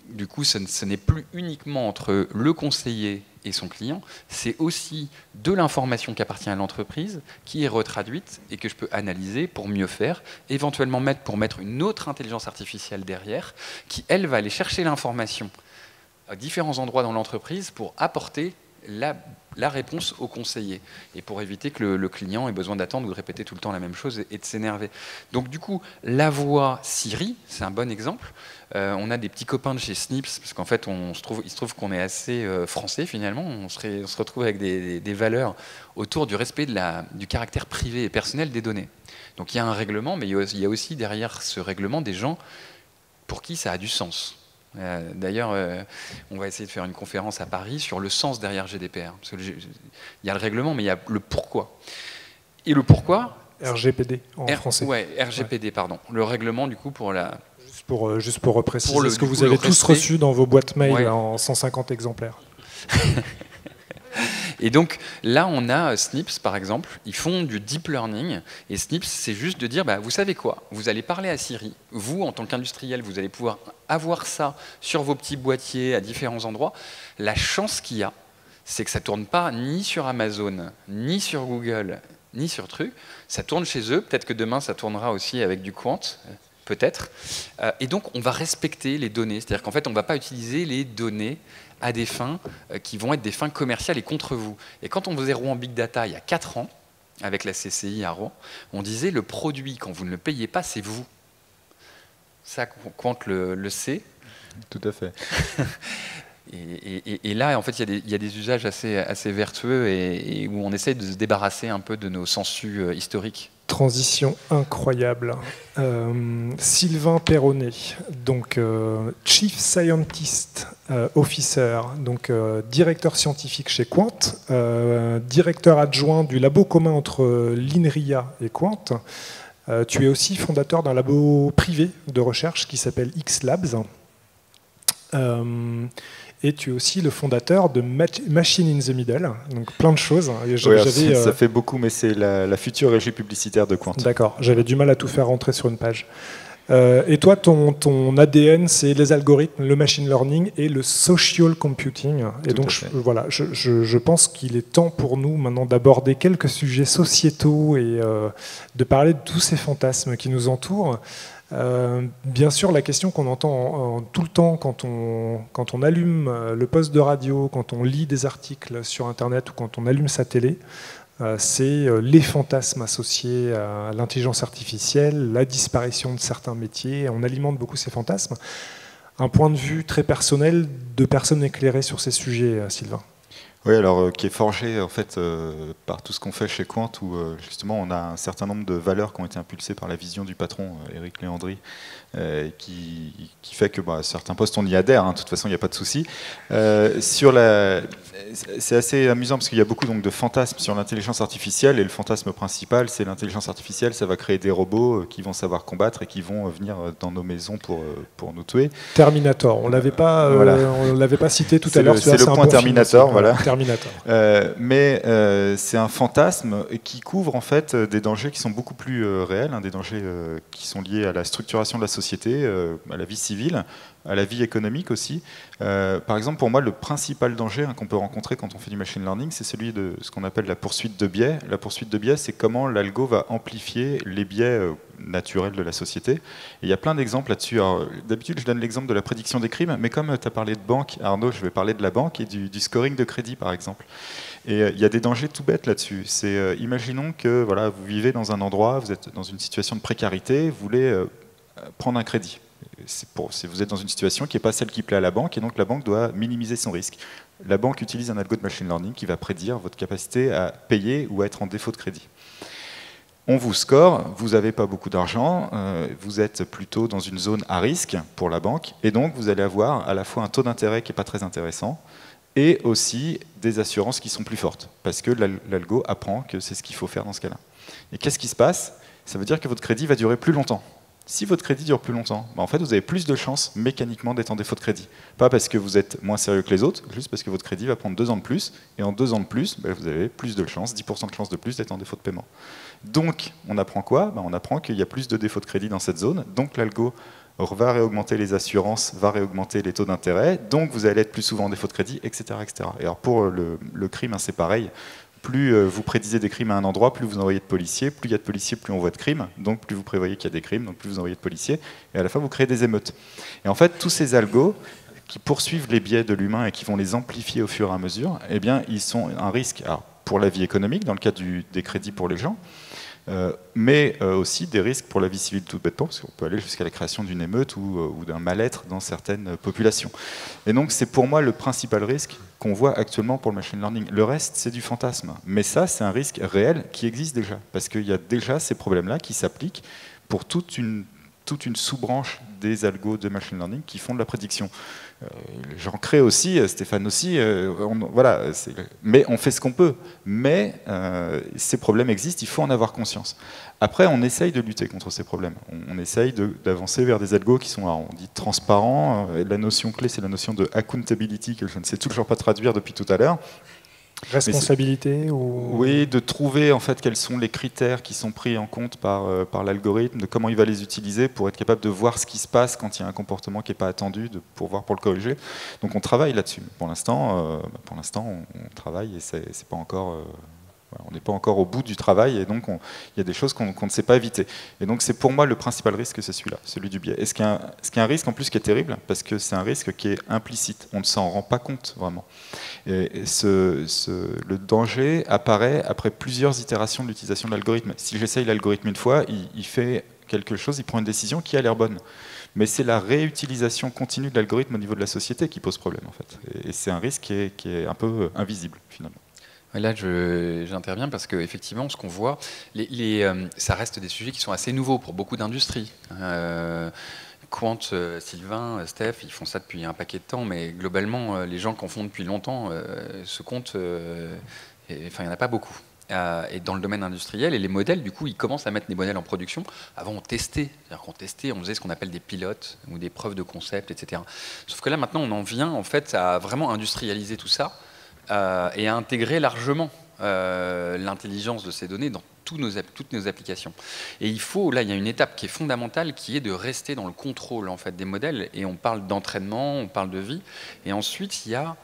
Du coup, ce n'est plus uniquement entre le conseiller et son client, c'est aussi de l'information qui appartient à l'entreprise, qui est retraduite et que je peux analyser pour mieux faire, éventuellement mettre une autre intelligence artificielle derrière, qui, elle, va aller chercher l'information à différents endroits dans l'entreprise pour apporter la réponse au conseiller et pour éviter que le client ait besoin d'attendre ou de répéter tout le temps la même chose et de s'énerver. Donc du coup, la voix Siri, c'est un bon exemple. On a des petits copains de chez Snips, parce qu'en fait, il se trouve qu'on est assez français finalement. On se retrouve avec des valeurs autour du respect du caractère privé et personnel des données. Donc il y a un règlement, mais il y a aussi derrière ce règlement des gens pour qui ça a du sens. D'ailleurs, on va essayer de faire une conférence à Paris sur le sens derrière GDPR. Parce que il y a le règlement, mais il y a le pourquoi. Et le pourquoi... RGPD en français. Ouais, RGPD, pardon. Le règlement, du coup, pour la... Juste pour repréciser, ce que vous avez tous reçu dans vos boîtes mail en 150 exemplaires. Et donc là, on a Snips, par exemple, ils font du deep learning. Et Snips, c'est juste de dire, vous savez quoi, vous allez parler à Siri. Vous, en tant qu'industriel, vous allez pouvoir avoir ça sur vos petits boîtiers à différents endroits. La chance qu'il y a, c'est que ça ne tourne pas ni sur Amazon, ni sur Google, ni sur truc. Ça tourne chez eux. Peut-être que demain, ça tournera aussi avec du Quant. Peut-être. Et donc, on va respecter les données. C'est-à-dire qu'en fait, on ne va pas utiliser les données à des fins qui vont être des fins commerciales et contre vous. Et quand on faisait Rouen Big Data il y a 4 ans, avec la CCI à Rouen, on disait le produit, quand vous ne le payez pas, c'est vous. Ça, Quant le sait. Tout à fait. Et là, en fait, il y a des usages assez vertueux et où on essaie de se débarrasser un peu de nos sensus historiques. Transition incroyable. Sylvain Perronnet, donc Chief Scientist Officer, donc directeur scientifique chez Quant, directeur adjoint du labo commun entre l'INRIA et Quant. Tu es aussi fondateur d'un labo privé de recherche qui s'appelle X-Labs. Et tu es aussi le fondateur de Machine in the Middle, donc plein de choses. Ça fait beaucoup, mais c'est la future régie publicitaire de Quant. D'accord, j'avais du mal à tout faire rentrer sur une page. Et toi, ton ADN, c'est les algorithmes, le machine learning et le social computing. Et donc, je pense qu'il est temps pour nous maintenant d'aborder quelques sujets sociétaux et de parler de tous ces fantasmes qui nous entourent. Bien sûr, la question qu'on entend tout le temps quand on allume le poste de radio, quand on lit des articles sur Internet ou quand on allume sa télé, c'est les fantasmes associés à l'intelligence artificielle, la disparition de certains métiers. On alimente beaucoup ces fantasmes. Un point de vue très personnel de personnes éclairées sur ces sujets, Sylvain. Oui, alors qui est forgé en fait par tout ce qu'on fait chez Quant, où justement on a un certain nombre de valeurs qui ont été impulsées par la vision du patron Éric Léandri, qui fait que certains postes on y adhère, de toute façon il n'y a pas de souci. C'est assez amusant parce qu'il y a beaucoup donc de fantasmes sur l'intelligence artificielle, et le fantasme principal c'est l'intelligence artificielle, ça va créer des robots qui vont savoir combattre et qui vont venir dans nos maisons pour nous tuer. Terminator, on l'avait pas cité tout à l'heure. C'est le point Terminator, voilà. Terminator. Mais c'est un fantasme qui couvre en fait des dangers qui sont beaucoup plus réels, des dangers qui sont liés à la structuration de la société, à la vie civile, à la vie économique aussi. Par exemple, pour moi, le principal danger qu'on peut rencontrer quand on fait du machine learning, c'est celui de ce qu'on appelle la poursuite de biais. La poursuite de biais, c'est comment l'algo va amplifier les biais naturels de la société. Et il y a plein d'exemples là-dessus. D'habitude, je donne l'exemple de la prédiction des crimes, mais comme tu as parlé de banque, Arnaud, je vais parler de la banque et du scoring de crédit, par exemple. Et il y a des dangers tout bêtes là-dessus. Imaginons que vous vivez dans un endroit, vous êtes dans une situation de précarité, vous voulez prendre un crédit. Vous êtes dans une situation qui n'est pas celle qui plaît à la banque, et donc la banque doit minimiser son risque. La banque utilise un algo de machine learning qui va prédire votre capacité à payer ou à être en défaut de crédit. On vous score, vous n'avez pas beaucoup d'argent, vous êtes plutôt dans une zone à risque pour la banque, et donc vous allez avoir à la fois un taux d'intérêt qui n'est pas très intéressant, et aussi des assurances qui sont plus fortes, parce que l'algo apprend que c'est ce qu'il faut faire dans ce cas-là. Et qu'est-ce qui se passe? Ça veut dire que votre crédit va durer plus longtemps. Si votre crédit dure plus longtemps, en fait, vous avez plus de chances mécaniquement d'être en défaut de crédit. Pas parce que vous êtes moins sérieux que les autres, juste parce que votre crédit va prendre 2 ans de plus, et en 2 ans de plus, vous avez plus de chances, 10% de chances de plus d'être en défaut de paiement. Donc, on apprend quoi? On apprend qu'il y a plus de défauts de crédit dans cette zone, donc l'algo va réaugmenter les assurances, va réaugmenter les taux d'intérêt, donc vous allez être plus souvent en défaut de crédit, etc. etc. Et alors pour le crime, c'est pareil. Plus vous prédisez des crimes à un endroit, plus vous envoyez de policiers. Plus il y a de policiers, plus on voit de crimes. Donc plus vous prévoyez qu'il y a des crimes, donc plus vous envoyez de policiers. Et à la fin, vous créez des émeutes. Et en fait, tous ces algos qui poursuivent les biais de l'humain et qui vont les amplifier au fur et à mesure, eh bien, ils sont un risque pour la vie économique, dans le cas des crédits pour les gens, mais aussi des risques pour la vie civile tout bêtement, parce qu'on peut aller jusqu'à la création d'une émeute ou d'un mal-être dans certaines populations. Et donc c'est pour moi le principal risque qu'on voit actuellement pour le machine learning. Le reste, c'est du fantasme. Mais ça, c'est un risque réel qui existe déjà, parce qu'il y a déjà ces problèmes-là qui s'appliquent pour toute une toute une sous-branche des algos de machine learning qui font de la prédiction. J'en crée aussi, Stéphane aussi, voilà, mais on fait ce qu'on peut. Mais ces problèmes existent, il faut en avoir conscience. Après, on essaye de lutter contre ces problèmes. On essaye d'avancer vers des algos qui sont, alors, on dit transparents. La notion clé, c'est la notion de accountability, que je ne sais toujours pas traduire depuis tout à l'heure. Responsabilité ou... Oui, de trouver en fait quels sont les critères qui sont pris en compte par l'algorithme, de comment il va les utiliser pour être capable de voir ce qui se passe quand il y a un comportement qui n'est pas attendu, pour le corriger. Donc on travaille là-dessus. Pour l'instant, on travaille et c'est pas encore... on n'est pas encore au bout du travail et donc il y a des choses qu'on ne sait pas éviter. Et donc c'est pour moi le principal risque, c'est celui-là, celui du biais. Et ce qui est un risque en plus qui est terrible, parce que c'est un risque qui est implicite, on ne s'en rend pas compte vraiment. Et le danger apparaît après plusieurs itérations de l'utilisation de l'algorithme. Si j'essaye l'algorithme une fois, il fait quelque chose, il prend une décision qui a l'air bonne. Mais c'est la réutilisation continue de l'algorithme au niveau de la société qui pose problème en fait. Et c'est un risque qui est un peu invisible finalement. Là, j'interviens parce qu'effectivement, ce qu'on voit, ça reste des sujets qui sont assez nouveaux pour beaucoup d'industries. Quant, Sylvain, Steph, ils font ça depuis un paquet de temps, mais globalement, les gens qui en font depuis longtemps se comptent, enfin, il n'y en a pas beaucoup. Et dans le domaine industriel, et les modèles, du coup, ils commencent à mettre des modèles en production. Avant, on testait, c'est-à-dire qu'on testait, on faisait ce qu'on appelle des pilotes ou des preuves de concept, etc. Sauf que là, maintenant, on en vient en fait à vraiment industrialiser tout ça. Et à intégrer largement l'intelligence de ces données dans toutes nos applications. Et il y a une étape qui est fondamentale, qui est de rester dans le contrôle en fait, des modèles. Et on parle d'entraînement, on parle de vie. Et ensuite, il y a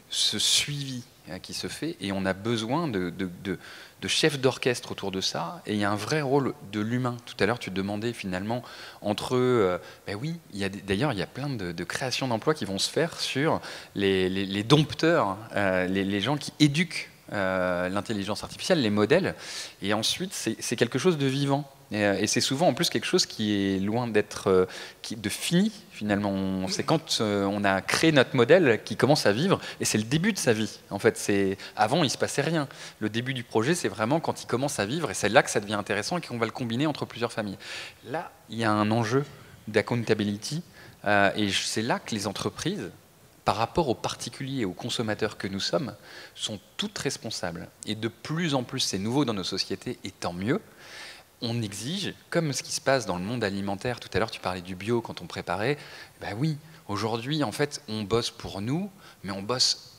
ce suivi qui se fait, et on a besoin de chefs d'orchestre autour de ça, et il y a un vrai rôle de l'humain. Tout à l'heure, tu demandais finalement entre... ben oui, d'ailleurs, il y a plein de créations d'emplois qui vont se faire sur les dompteurs, les gens qui éduquent l'intelligence artificielle, les modèles, et ensuite, c'est quelque chose de vivant. Et c'est souvent en plus quelque chose qui est loin d'être de fini finalement. C'est quand on a créé notre modèle qui commence à vivre, et c'est le début de sa vie. En fait, avant il se passait rien. Le début du projet, c'est vraiment quand il commence à vivre, et c'est là que ça devient intéressant et qu'on va le combiner entre plusieurs familles. Là, il y a un enjeu d'accountability, et c'est là que les entreprises, par rapport aux particuliers et aux consommateurs que nous sommes, sont toutes responsables. Et de plus en plus, c'est nouveau dans nos sociétés, et tant mieux. On exige, comme ce qui se passe dans le monde alimentaire, tout à l'heure tu parlais du bio quand on préparait, ben oui, aujourd'hui en fait on bosse pour nous, mais on bosse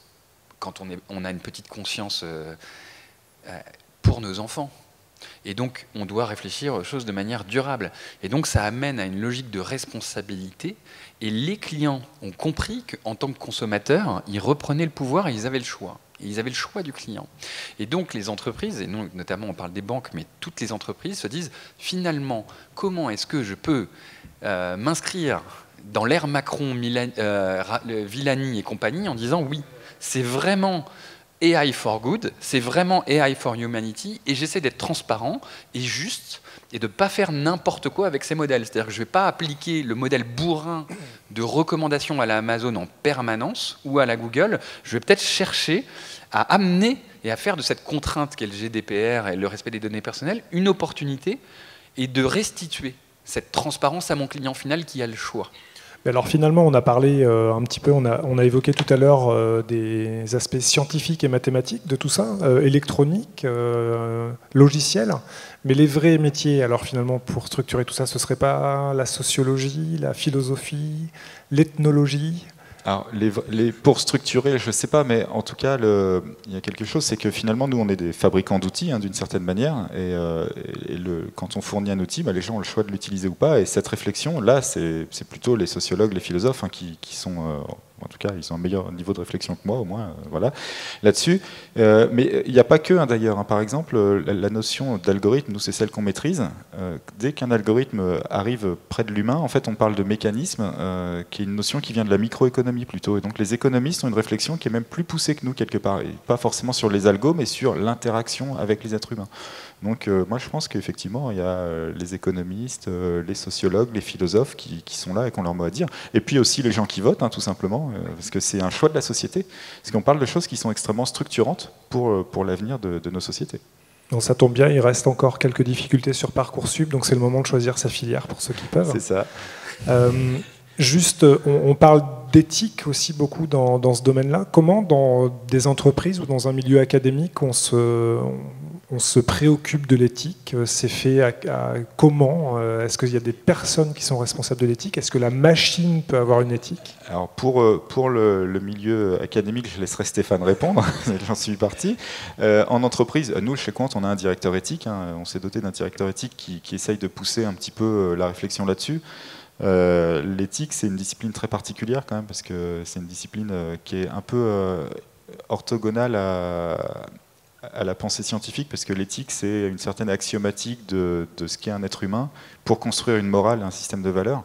quand on a une petite conscience pour nos enfants. Et donc on doit réfléchir aux choses de manière durable. Et donc ça amène à une logique de responsabilité, et les clients ont compris qu'en tant que consommateurs, ils reprenaient le pouvoir et ils avaient le choix. Ils avaient le choix du client. Et donc les entreprises, et notamment on parle des banques, mais toutes les entreprises se disent finalement, comment est-ce que je peux m'inscrire dans l'ère Macron, Villani et compagnie en disant oui, c'est vraiment AI for good, c'est vraiment AI for humanity, et j'essaie d'être transparent et juste, et de ne pas faire n'importe quoi avec ces modèles. C'est-à-dire que je ne vais pas appliquer le modèle bourrin de recommandation à la Amazon en permanence ou à la Google. Je vais peut-être chercher à amener et à faire de cette contrainte qu'est le GDPR et le respect des données personnelles une opportunité, et de restituer cette transparence à mon client final qui a le choix. Alors finalement, on a parlé un petit peu, on a évoqué tout à l'heure des aspects scientifiques et mathématiques de tout ça, électronique, logiciel, mais les vrais métiers, alors finalement pour structurer tout ça, ce ne serait pas la sociologie, la philosophie, l'ethnologie? Alors, pour structurer, je ne sais pas, mais en tout cas, il y a quelque chose, c'est que finalement, nous, on est des fabricants d'outils, d'une certaine manière, et quand on fournit un outil, les gens ont le choix de l'utiliser ou pas, et cette réflexion, là, c'est plutôt les sociologues, les philosophes, qui sont... en tout cas, ils ont un meilleur niveau de réflexion que moi, au moins, voilà, là-dessus. Mais il n'y a pas que, d'ailleurs. Par exemple, la notion d'algorithme, nous, c'est celle qu'on maîtrise. Dès qu'un algorithme arrive près de l'humain, en fait, on parle de mécanisme, qui est une notion qui vient de la microéconomie, plutôt. Et donc, les économistes ont une réflexion qui est même plus poussée que nous, quelque part. Et pas forcément sur les algos, mais sur l'interaction avec les êtres humains. Donc, moi, je pense qu'effectivement, il y a les économistes, les sociologues, les philosophes qui sont là et qui ont leur mot à dire. Et puis aussi les gens qui votent, tout simplement. Parce que c'est un choix de la société, parce qu'on parle de choses qui sont extrêmement structurantes pour l'avenir de nos sociétés. Donc ça tombe bien, il reste encore quelques difficultés sur Parcoursup, donc c'est le moment de choisir sa filière pour ceux qui peuvent. C'est ça. Juste, on parle d'éthique aussi beaucoup dans ce domaine-là. Comment, dans des entreprises ou dans un milieu académique, on se préoccupe de l'éthique? C'est fait comment? Est-ce qu'il y a des personnes qui sont responsables de l'éthique? Est-ce que la machine peut avoir une éthique? Alors pour le milieu académique, je laisserai Stéphane répondre, j'en suis parti. En entreprise, nous chez Quant, on a un directeur éthique, hein, on s'est doté d'un directeur éthique qui essaye de pousser un petit peu la réflexion là-dessus. L'éthique, c'est une discipline très particulière quand même, parce que c'est une discipline qui est un peu orthogonale à la pensée scientifique, parce que l'éthique, c'est une certaine axiomatique de ce qu'est un être humain pour construire une morale, un système de valeurs.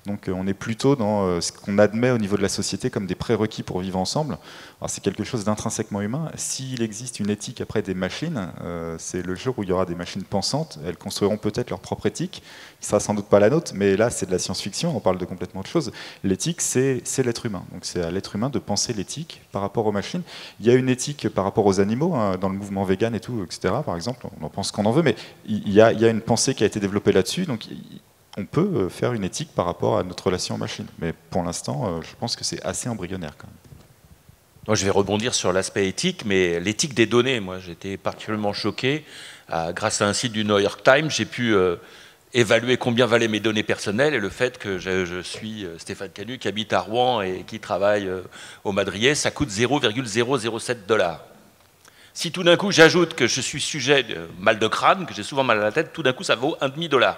Donc on est plutôt dans ce qu'on admet au niveau de la société comme des prérequis pour vivre ensemble. Alors c'est quelque chose d'intrinsèquement humain. S'il existe une éthique après des machines, c'est le jour où il y aura des machines pensantes, elles construiront peut-être leur propre éthique, qui sera sans doute pas la nôtre, mais là c'est de la science-fiction, on parle de complètement autre chose. L'éthique, c'est l'être humain. Donc c'est à l'être humain de penser l'éthique par rapport aux machines. Il y a une éthique par rapport aux animaux, hein, dans le mouvement vegan et tout, etc. Par exemple, on en pense qu'on en veut, mais il y a une pensée qui a été développée là-dessus. Donc on peut faire une éthique par rapport à notre relation aux machines. Mais pour l'instant, je pense que c'est assez embryonnaire quand même. Moi, je vais rebondir sur l'aspect éthique, mais l'éthique des données, moi j'étais particulièrement choqué. Grâce à un site du New York Times, j'ai pu évaluer combien valaient mes données personnelles et le fait que je suis Stéphane Canu, qui habite à Rouen et qui travaille au Madrier, ça coûte 0,007 $. Si tout d'un coup j'ajoute que je suis sujet de mal de crâne, que j'ai souvent mal à la tête, tout d'un coup ça vaut $1,5.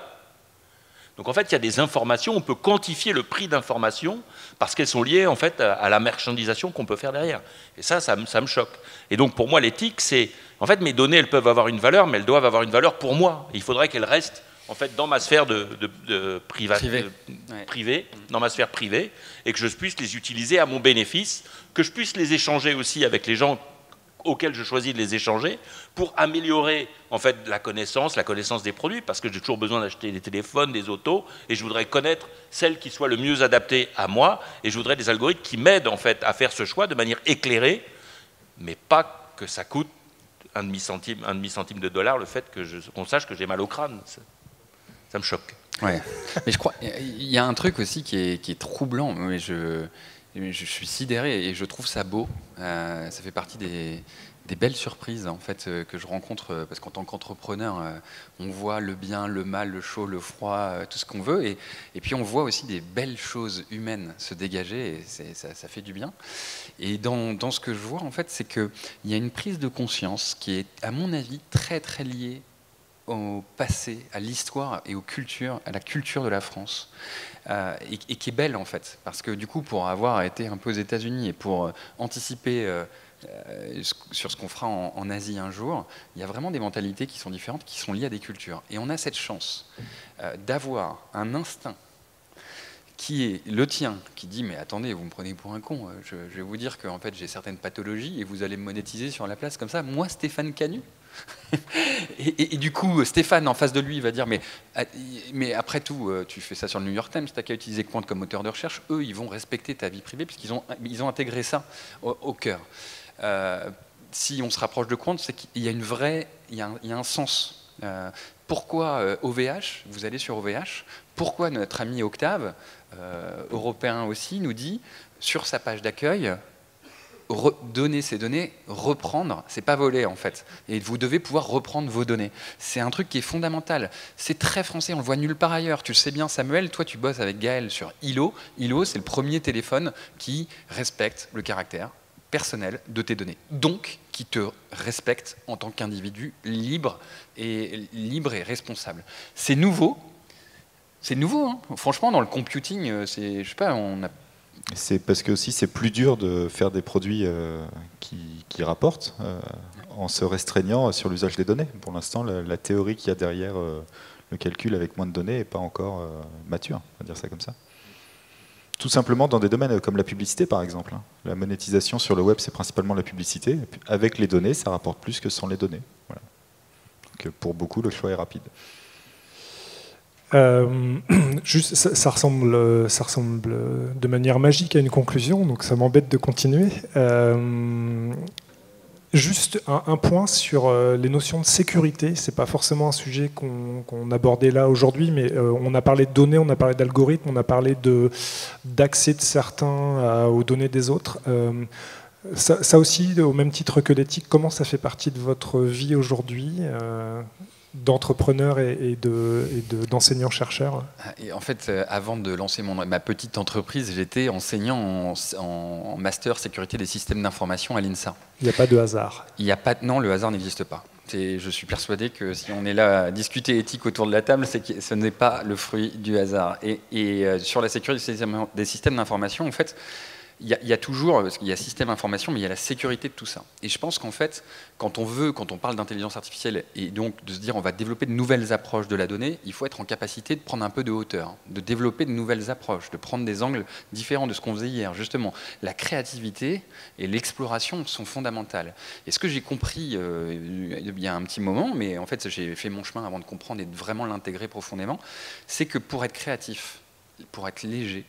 Donc en fait, il y a des informations, on peut quantifier le prix d'informations parce qu'elles sont liées en fait à la marchandisation qu'on peut faire derrière. Et ça me choque. Et donc pour moi, l'éthique, c'est... En fait, mes données, elles peuvent avoir une valeur, mais elles doivent avoir une valeur pour moi. Et il faudrait qu'elles restent en fait dans ma sphère privée, dans ma sphère privée, et que je puisse les utiliser à mon bénéfice, que je puisse les échanger aussi avec les gens auxquels je choisis de les échanger pour améliorer en fait la connaissance des produits, parce que j'ai toujours besoin d'acheter des téléphones, des autos, et je voudrais connaître celle qui soit le mieux adaptée à moi, et je voudrais des algorithmes qui m'aident en fait à faire ce choix de manière éclairée, mais pas que ça coûte un demi-centime de dollar le fait qu'on sache que j'ai mal au crâne. Ça me choque. Ouais. Mais je crois il y a un truc aussi qui est troublant, mais je suis sidéré et je trouve ça beau. Ça fait partie des belles surprises en fait que je rencontre, parce qu'en tant qu'entrepreneur, on voit le bien, le mal, le chaud, le froid, tout ce qu'on veut, et puis on voit aussi des belles choses humaines se dégager, et ça fait du bien. Et dans ce que je vois en fait, c'est qu'il y a une prise de conscience qui est, à mon avis, très très liée au passé, à l'histoire et à la culture de la France, et qui est belle en fait, parce que du coup, pour avoir été un peu aux États-Unis et pour anticiper sur ce qu'on fera en Asie un jour, il y a vraiment des mentalités qui sont différentes, qui sont liées à des cultures. Et on a cette chance d'avoir un instinct qui est le tien, qui dit « mais attendez, vous me prenez pour un con, je vais vous dire que en fait, j'ai certaines pathologies et vous allez me monétiser sur la place comme ça, moi, Stéphane Canu ?» et du coup, Stéphane, en face de lui, va dire mais après tout, tu fais ça sur le New York Times, tu n'as qu'à utiliser Quant comme moteur de recherche, eux, ils vont respecter ta vie privée puisqu'ils ont intégré ça au cœur. Si on se rapproche de Quant, c'est qu'il y a il y a un sens. Pourquoi OVH, vous allez sur OVH, pourquoi notre ami Octave, européen aussi, nous dit sur sa page d'accueil, donner ces données, reprendre, c'est pas voler en fait. Et vous devez pouvoir reprendre vos données. C'est un truc qui est fondamental. C'est très français, on le voit nulle part ailleurs. Tu le sais bien, Samuel, toi tu bosses avec Gaël sur Ilo. Ilo, c'est le premier téléphone qui respecte le caractère personnel de tes données. Donc, qui te respecte en tant qu'individu libre et responsable. C'est nouveau. C'est nouveau, hein. Franchement, dans le computing, je sais pas, on a... C'est parce que aussi c'est plus dur de faire des produits qui rapportent en se restreignant sur l'usage des données. Pour l'instant, la théorie qu'il y a derrière le calcul avec moins de données n'est pas encore mature, on va dire ça comme ça. Tout simplement dans des domaines comme la publicité par exemple. La monétisation sur le web, c'est principalement la publicité. Et puis, avec les données, ça rapporte plus que sans les données. Voilà. Donc, pour beaucoup, le choix est rapide. Juste, ça ressemble de manière magique à une conclusion, donc ça m'embête de continuer. Juste un point sur les notions de sécurité. C'est pas forcément un sujet qu'on abordait là aujourd'hui, mais on a parlé de données, on a parlé d'algorithmes, on a parlé d'accès de certains aux données des autres. Ça aussi, au même titre que l'éthique, comment ça fait partie de votre vie aujourd'hui, d'entrepreneur et d'enseignant-chercheur? Et en fait, avant de lancer ma petite entreprise, j'étais enseignant en master sécurité des systèmes d'information à l'INSA. Il n'y a pas de hasard. Non, le hasard n'existe pas. Je suis persuadé que si on est là à discuter éthique autour de la table, c'est que ce n'est pas le fruit du hasard. Et sur la sécurité des systèmes d'information, en fait, il y a toujours, parce qu'il y a système d'information, mais il y a la sécurité de tout ça. Et je pense qu'en fait, quand on parle d'intelligence artificielle, et donc de se dire on va développer de nouvelles approches de la donnée, il faut être en capacité de prendre un peu de hauteur, de développer de nouvelles approches, de prendre des angles différents de ce qu'on faisait hier. Justement, la créativité et l'exploration sont fondamentales. Et ce que j'ai compris il y a un petit moment, mais en fait j'ai fait mon chemin avant de comprendre et de vraiment l'intégrer profondément, c'est que pour être créatif, pour être léger,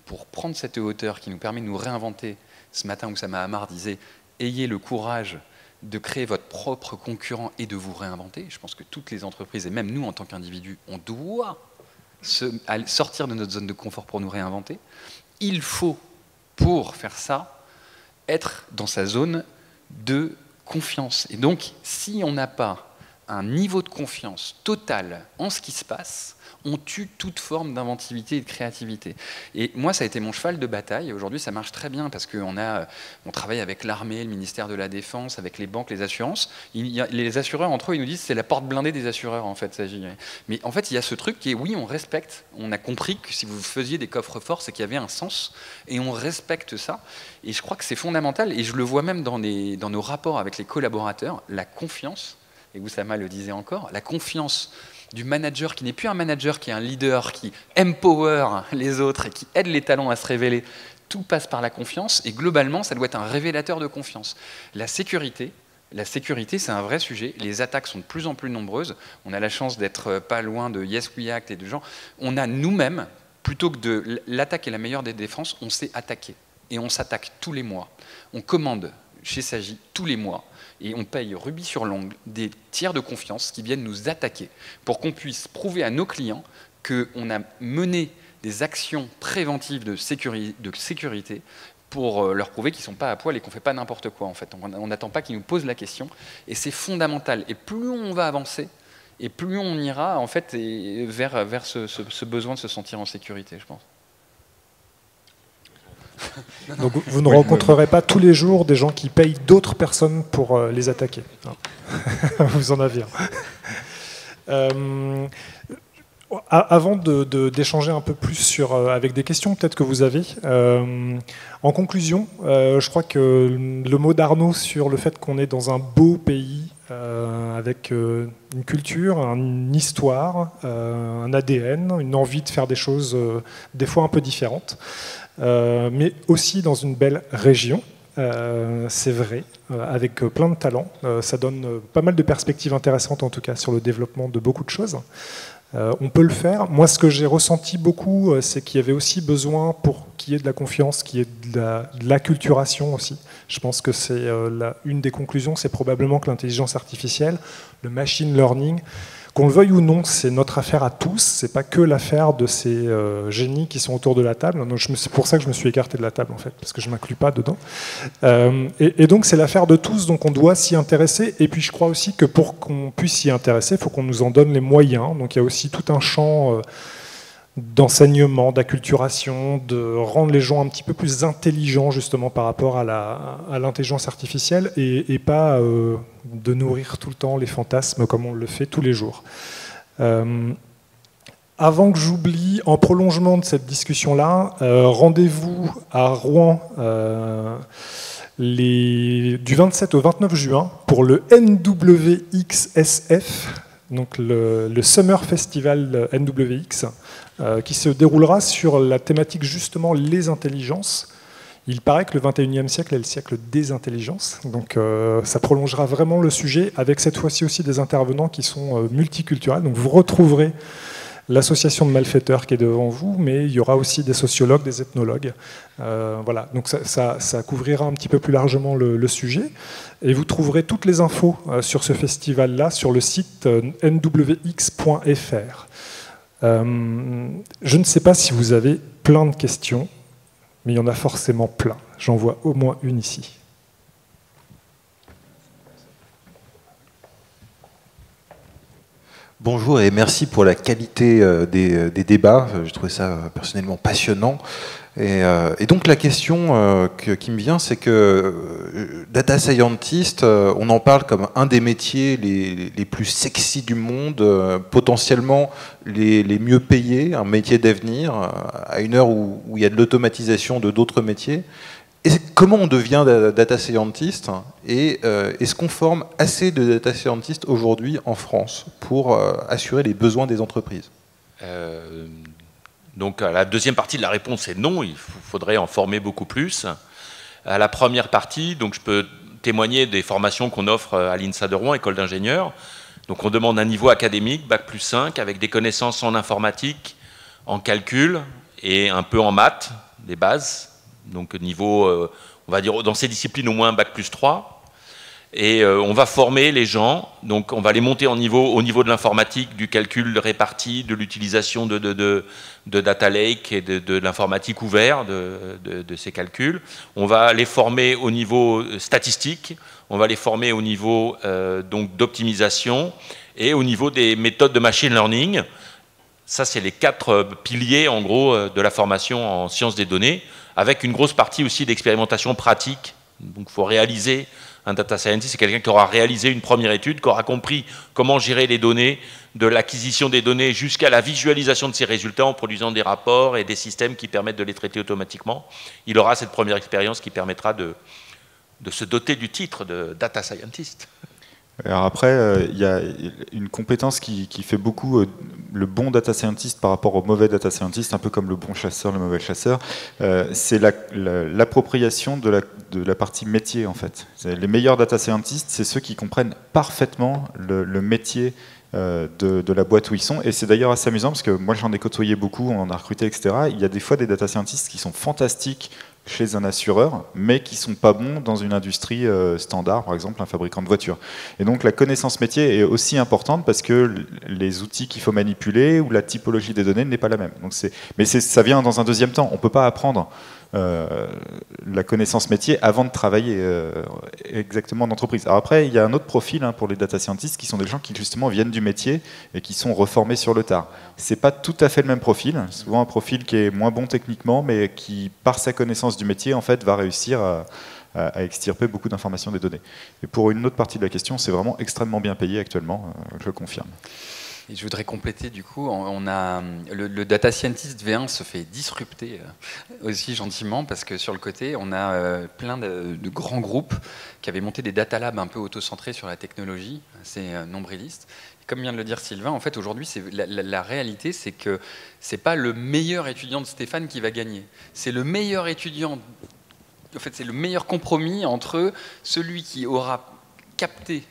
pour prendre cette hauteur qui nous permet de nous réinventer. Ce matin, Oussama Hamar disait « Ayez le courage de créer votre propre concurrent et de vous réinventer ». Je pense que toutes les entreprises, et même nous en tant qu'individus, on doit sortir de notre zone de confort pour nous réinventer. Il faut, pour faire ça, être dans sa zone de confiance. Et donc, si on n'a pas un niveau de confiance total en ce qui se passe, on tue toute forme d'inventivité et de créativité. Et moi, ça a été mon cheval de bataille. Aujourd'hui, ça marche très bien parce qu'on travaille avec l'armée, le ministère de la Défense, avec les banques, les assurances. Les assureurs, entre eux, ils nous disent que c'est la porte blindée des assureurs, en fait. Mais en fait, il y a ce truc qui est, oui, on respecte. On a compris que si vous faisiez des coffres forts, c'est qu'il y avait un sens. Et on respecte ça. Et je crois que c'est fondamental. Et je le vois même dans nos rapports avec les collaborateurs, la confiance, et Oussama le disait encore, la confiance du manager qui n'est plus un manager, qui est un leader, qui empower les autres et qui aide les talents à se révéler. Tout passe par la confiance et globalement, ça doit être un révélateur de confiance. La sécurité, c'est un vrai sujet. Les attaques sont de plus en plus nombreuses. On a la chance d'être pas loin de Yes We Act et de gens. On a nous-mêmes, plutôt que de l'attaque est la meilleure des défenses, on s'est attaqué. Et on s'attaque tous les mois. On commande chez Sagi tous les mois. Et on paye rubis sur l'ongle des tiers de confiance qui viennent nous attaquer pour qu'on puisse prouver à nos clients qu'on a mené des actions préventives de sécurité pour leur prouver qu'ils ne sont pas à poil et qu'on ne fait pas n'importe quoi. En fait. On n'attend pas qu'ils nous posent la question. Et c'est fondamental. Et plus on va avancer, et plus on ira en fait, vers ce besoin de se sentir en sécurité, je pense. Donc vous ne rencontrerez pas tous les jours des gens qui payent d'autres personnes pour les attaquer. Vous en avez un. Avant d'échanger un peu plus avec des questions peut-être que vous avez, en conclusion, je crois que le mot d'Arnaud sur le fait qu'on est dans un beau pays avec une culture, une histoire, un ADN, une envie de faire des choses des fois un peu différentes, mais aussi dans une belle région, c'est vrai, avec plein de talents. Ça donne pas mal de perspectives intéressantes en tout cas sur le développement de beaucoup de choses. On peut le faire. Moi, ce que j'ai ressenti beaucoup, c'est qu'il y avait aussi besoin pour qu'il y ait de la confiance, qu'il y ait de l'acculturation aussi. Je pense que c'est une des conclusions, c'est probablement que l'intelligence artificielle, le machine learning, qu'on le veuille ou non, c'est notre affaire à tous. C'est pas que l'affaire de ces génies qui sont autour de la table. C'est pour ça que je me suis écarté de la table en fait, parce que je m'inclus pas dedans. Et donc c'est l'affaire de tous, donc on doit s'y intéresser. Et puis je crois aussi que pour qu'on puisse s'y intéresser, il faut qu'on nous en donne les moyens. Donc il y a aussi tout un champ d'enseignement, d'acculturation, de rendre les gens un petit peu plus intelligents justement par rapport à l'intelligence artificielle et pas de nourrir tout le temps les fantasmes comme on le fait tous les jours. Avant que j'oublie, en prolongement de cette discussion-là, rendez-vous à Rouen du 27 au 29 juin pour le NWXSF, donc le Summer Festival NWX, qui se déroulera sur la thématique justement les intelligences. Il paraît que le 21e siècle est le siècle des intelligences, donc ça prolongera vraiment le sujet avec cette fois-ci aussi des intervenants qui sont multiculturels. Donc vous retrouverez l'association de malfaiteurs qui est devant vous, mais il y aura aussi des sociologues, des ethnologues. Voilà, donc ça couvrira un petit peu plus largement le sujet. Et vous trouverez toutes les infos sur ce festival-là sur le site nwx.fr. Je ne sais pas si vous avez plein de questions, mais il y en a forcément plein. J'en vois au moins une ici. Bonjour et merci pour la qualité des débats. Je trouvais ça personnellement passionnant. Et donc la question qui me vient, c'est que data scientist, on en parle comme un des métiers les plus sexy du monde, potentiellement les mieux payés, un métier d'avenir, à une heure où il y a de l'automatisation de d'autres métiers. Et comment on devient data scientist et est-ce qu'on forme assez de data scientists aujourd'hui en France pour assurer les besoins des entreprises? Donc la deuxième partie de la réponse est non, il faudrait en former beaucoup plus. À la première partie, donc je peux témoigner des formations qu'on offre à l'INSA de Rouen, école d'ingénieurs. Donc on demande un niveau académique, Bac+5, avec des connaissances en informatique, en calcul et un peu en maths, des bases. Donc niveau, on va dire dans ces disciplines au moins Bac+3. Et on va former les gens, donc on va les monter au niveau de l'informatique, du calcul réparti, de l'utilisation de data lake et de l'informatique ouverte, de ces calculs. On va les former au niveau statistique, on va les former au niveau donc d'optimisation et au niveau des méthodes de machine learning. Ça, c'est les 4 piliers en gros de la formation en sciences des données, avec une grosse partie aussi d'expérimentation pratique. Donc il faut réaliser. Un data scientist, c'est quelqu'un qui aura réalisé une première étude, qui aura compris comment gérer les données, de l'acquisition des données jusqu'à la visualisation de ces résultats en produisant des rapports et des systèmes qui permettent de les traiter automatiquement. Il aura cette première expérience qui permettra de se doter du titre de data scientist. Alors après, il y a une compétence qui fait beaucoup le bon data scientist par rapport au mauvais data scientist, un peu comme le bon chasseur, le mauvais chasseur, c'est l'appropriation de la partie métier en fait. Les meilleurs data scientists, c'est ceux qui comprennent parfaitement le métier de la boîte où ils sont. Et c'est d'ailleurs assez amusant parce que moi j'en ai côtoyé beaucoup, on en a recruté, etc. Il y a des fois des data scientists qui sont fantastiques chez un assureur, mais qui ne sont pas bons dans une industrie standard, par exemple un fabricant de voitures. Et donc la connaissance métier est aussi importante parce que les outils qu'il faut manipuler ou la typologie des données n'est pas la même. Donc ça vient dans un deuxième temps. On ne peut pas apprendre la connaissance métier avant de travailler exactement en entreprise. Alors après, il y a un autre profil pour les data scientists qui sont des gens qui justement viennent du métier et qui sont reformés sur le tard. C'est pas tout à fait le même profil, souvent un profil qui est moins bon techniquement, mais qui, par sa connaissance du métier, en fait, va réussir à extirper beaucoup d'informations des données. Et pour une autre partie de la question, c'est vraiment extrêmement bien payé actuellement, je le confirme. Et je voudrais compléter, du coup, on a le data scientist V1 se fait disrupter aussi gentiment, parce que sur le côté, on a plein de grands groupes qui avaient monté des data labs un peu auto-centrés sur la technologie, assez nombrilistes. Comme vient de le dire Sylvain, en fait, aujourd'hui, la réalité, c'est que c'est pas le meilleur étudiant de Stéphane qui va gagner. C'est le meilleur étudiant, en fait, c'est le meilleur compromis entre celui qui aura capté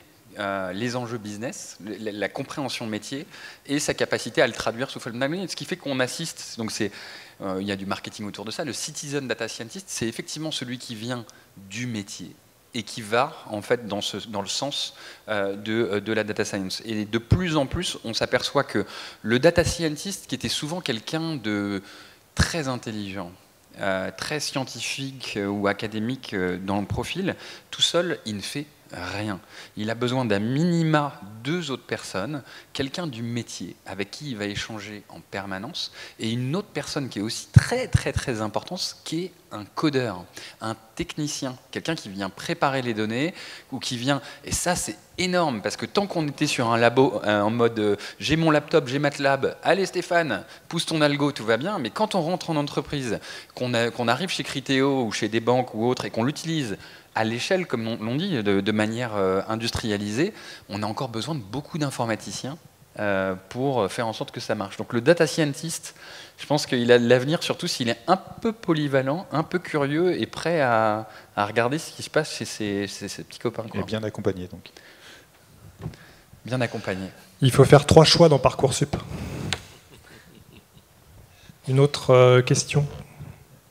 les enjeux business, la compréhension métier et sa capacité à le traduire sous forme d'analyse. Ce qui fait qu'on assiste, donc il y a du marketing autour de ça, le citizen data scientist, c'est effectivement celui qui vient du métier et qui va en fait dans le sens de la data science. Et de plus en plus, on s'aperçoit que le data scientist, qui était souvent quelqu'un de très intelligent, très scientifique ou académique dans le profil, tout seul, il ne fait rien. Il a besoin d'un minima 2 autres personnes, quelqu'un du métier avec qui il va échanger en permanence, et une autre personne qui est aussi très très très importante, qui est un codeur, un technicien, quelqu'un qui vient préparer les données ou qui vient, et ça c'est énorme parce que tant qu'on était sur un labo en mode j'ai mon laptop, j'ai MATLAB, allez Stéphane, pousse ton algo, tout va bien, mais quand on rentre en entreprise, qu'on arrive chez Criteo ou chez des banques ou autres et qu'on l'utilise à l'échelle, comme l'on dit, de manière industrialisée, on a encore besoin de beaucoup d'informaticiens pour faire en sorte que ça marche. Donc le data scientist, je pense qu'il a de l'avenir, surtout s'il est un peu polyvalent, un peu curieux et prêt à regarder ce qui se passe chez ses petits copains. Et bien accompagné, donc. Bien accompagné. Il faut faire 3 choix dans Parcoursup. Une autre question?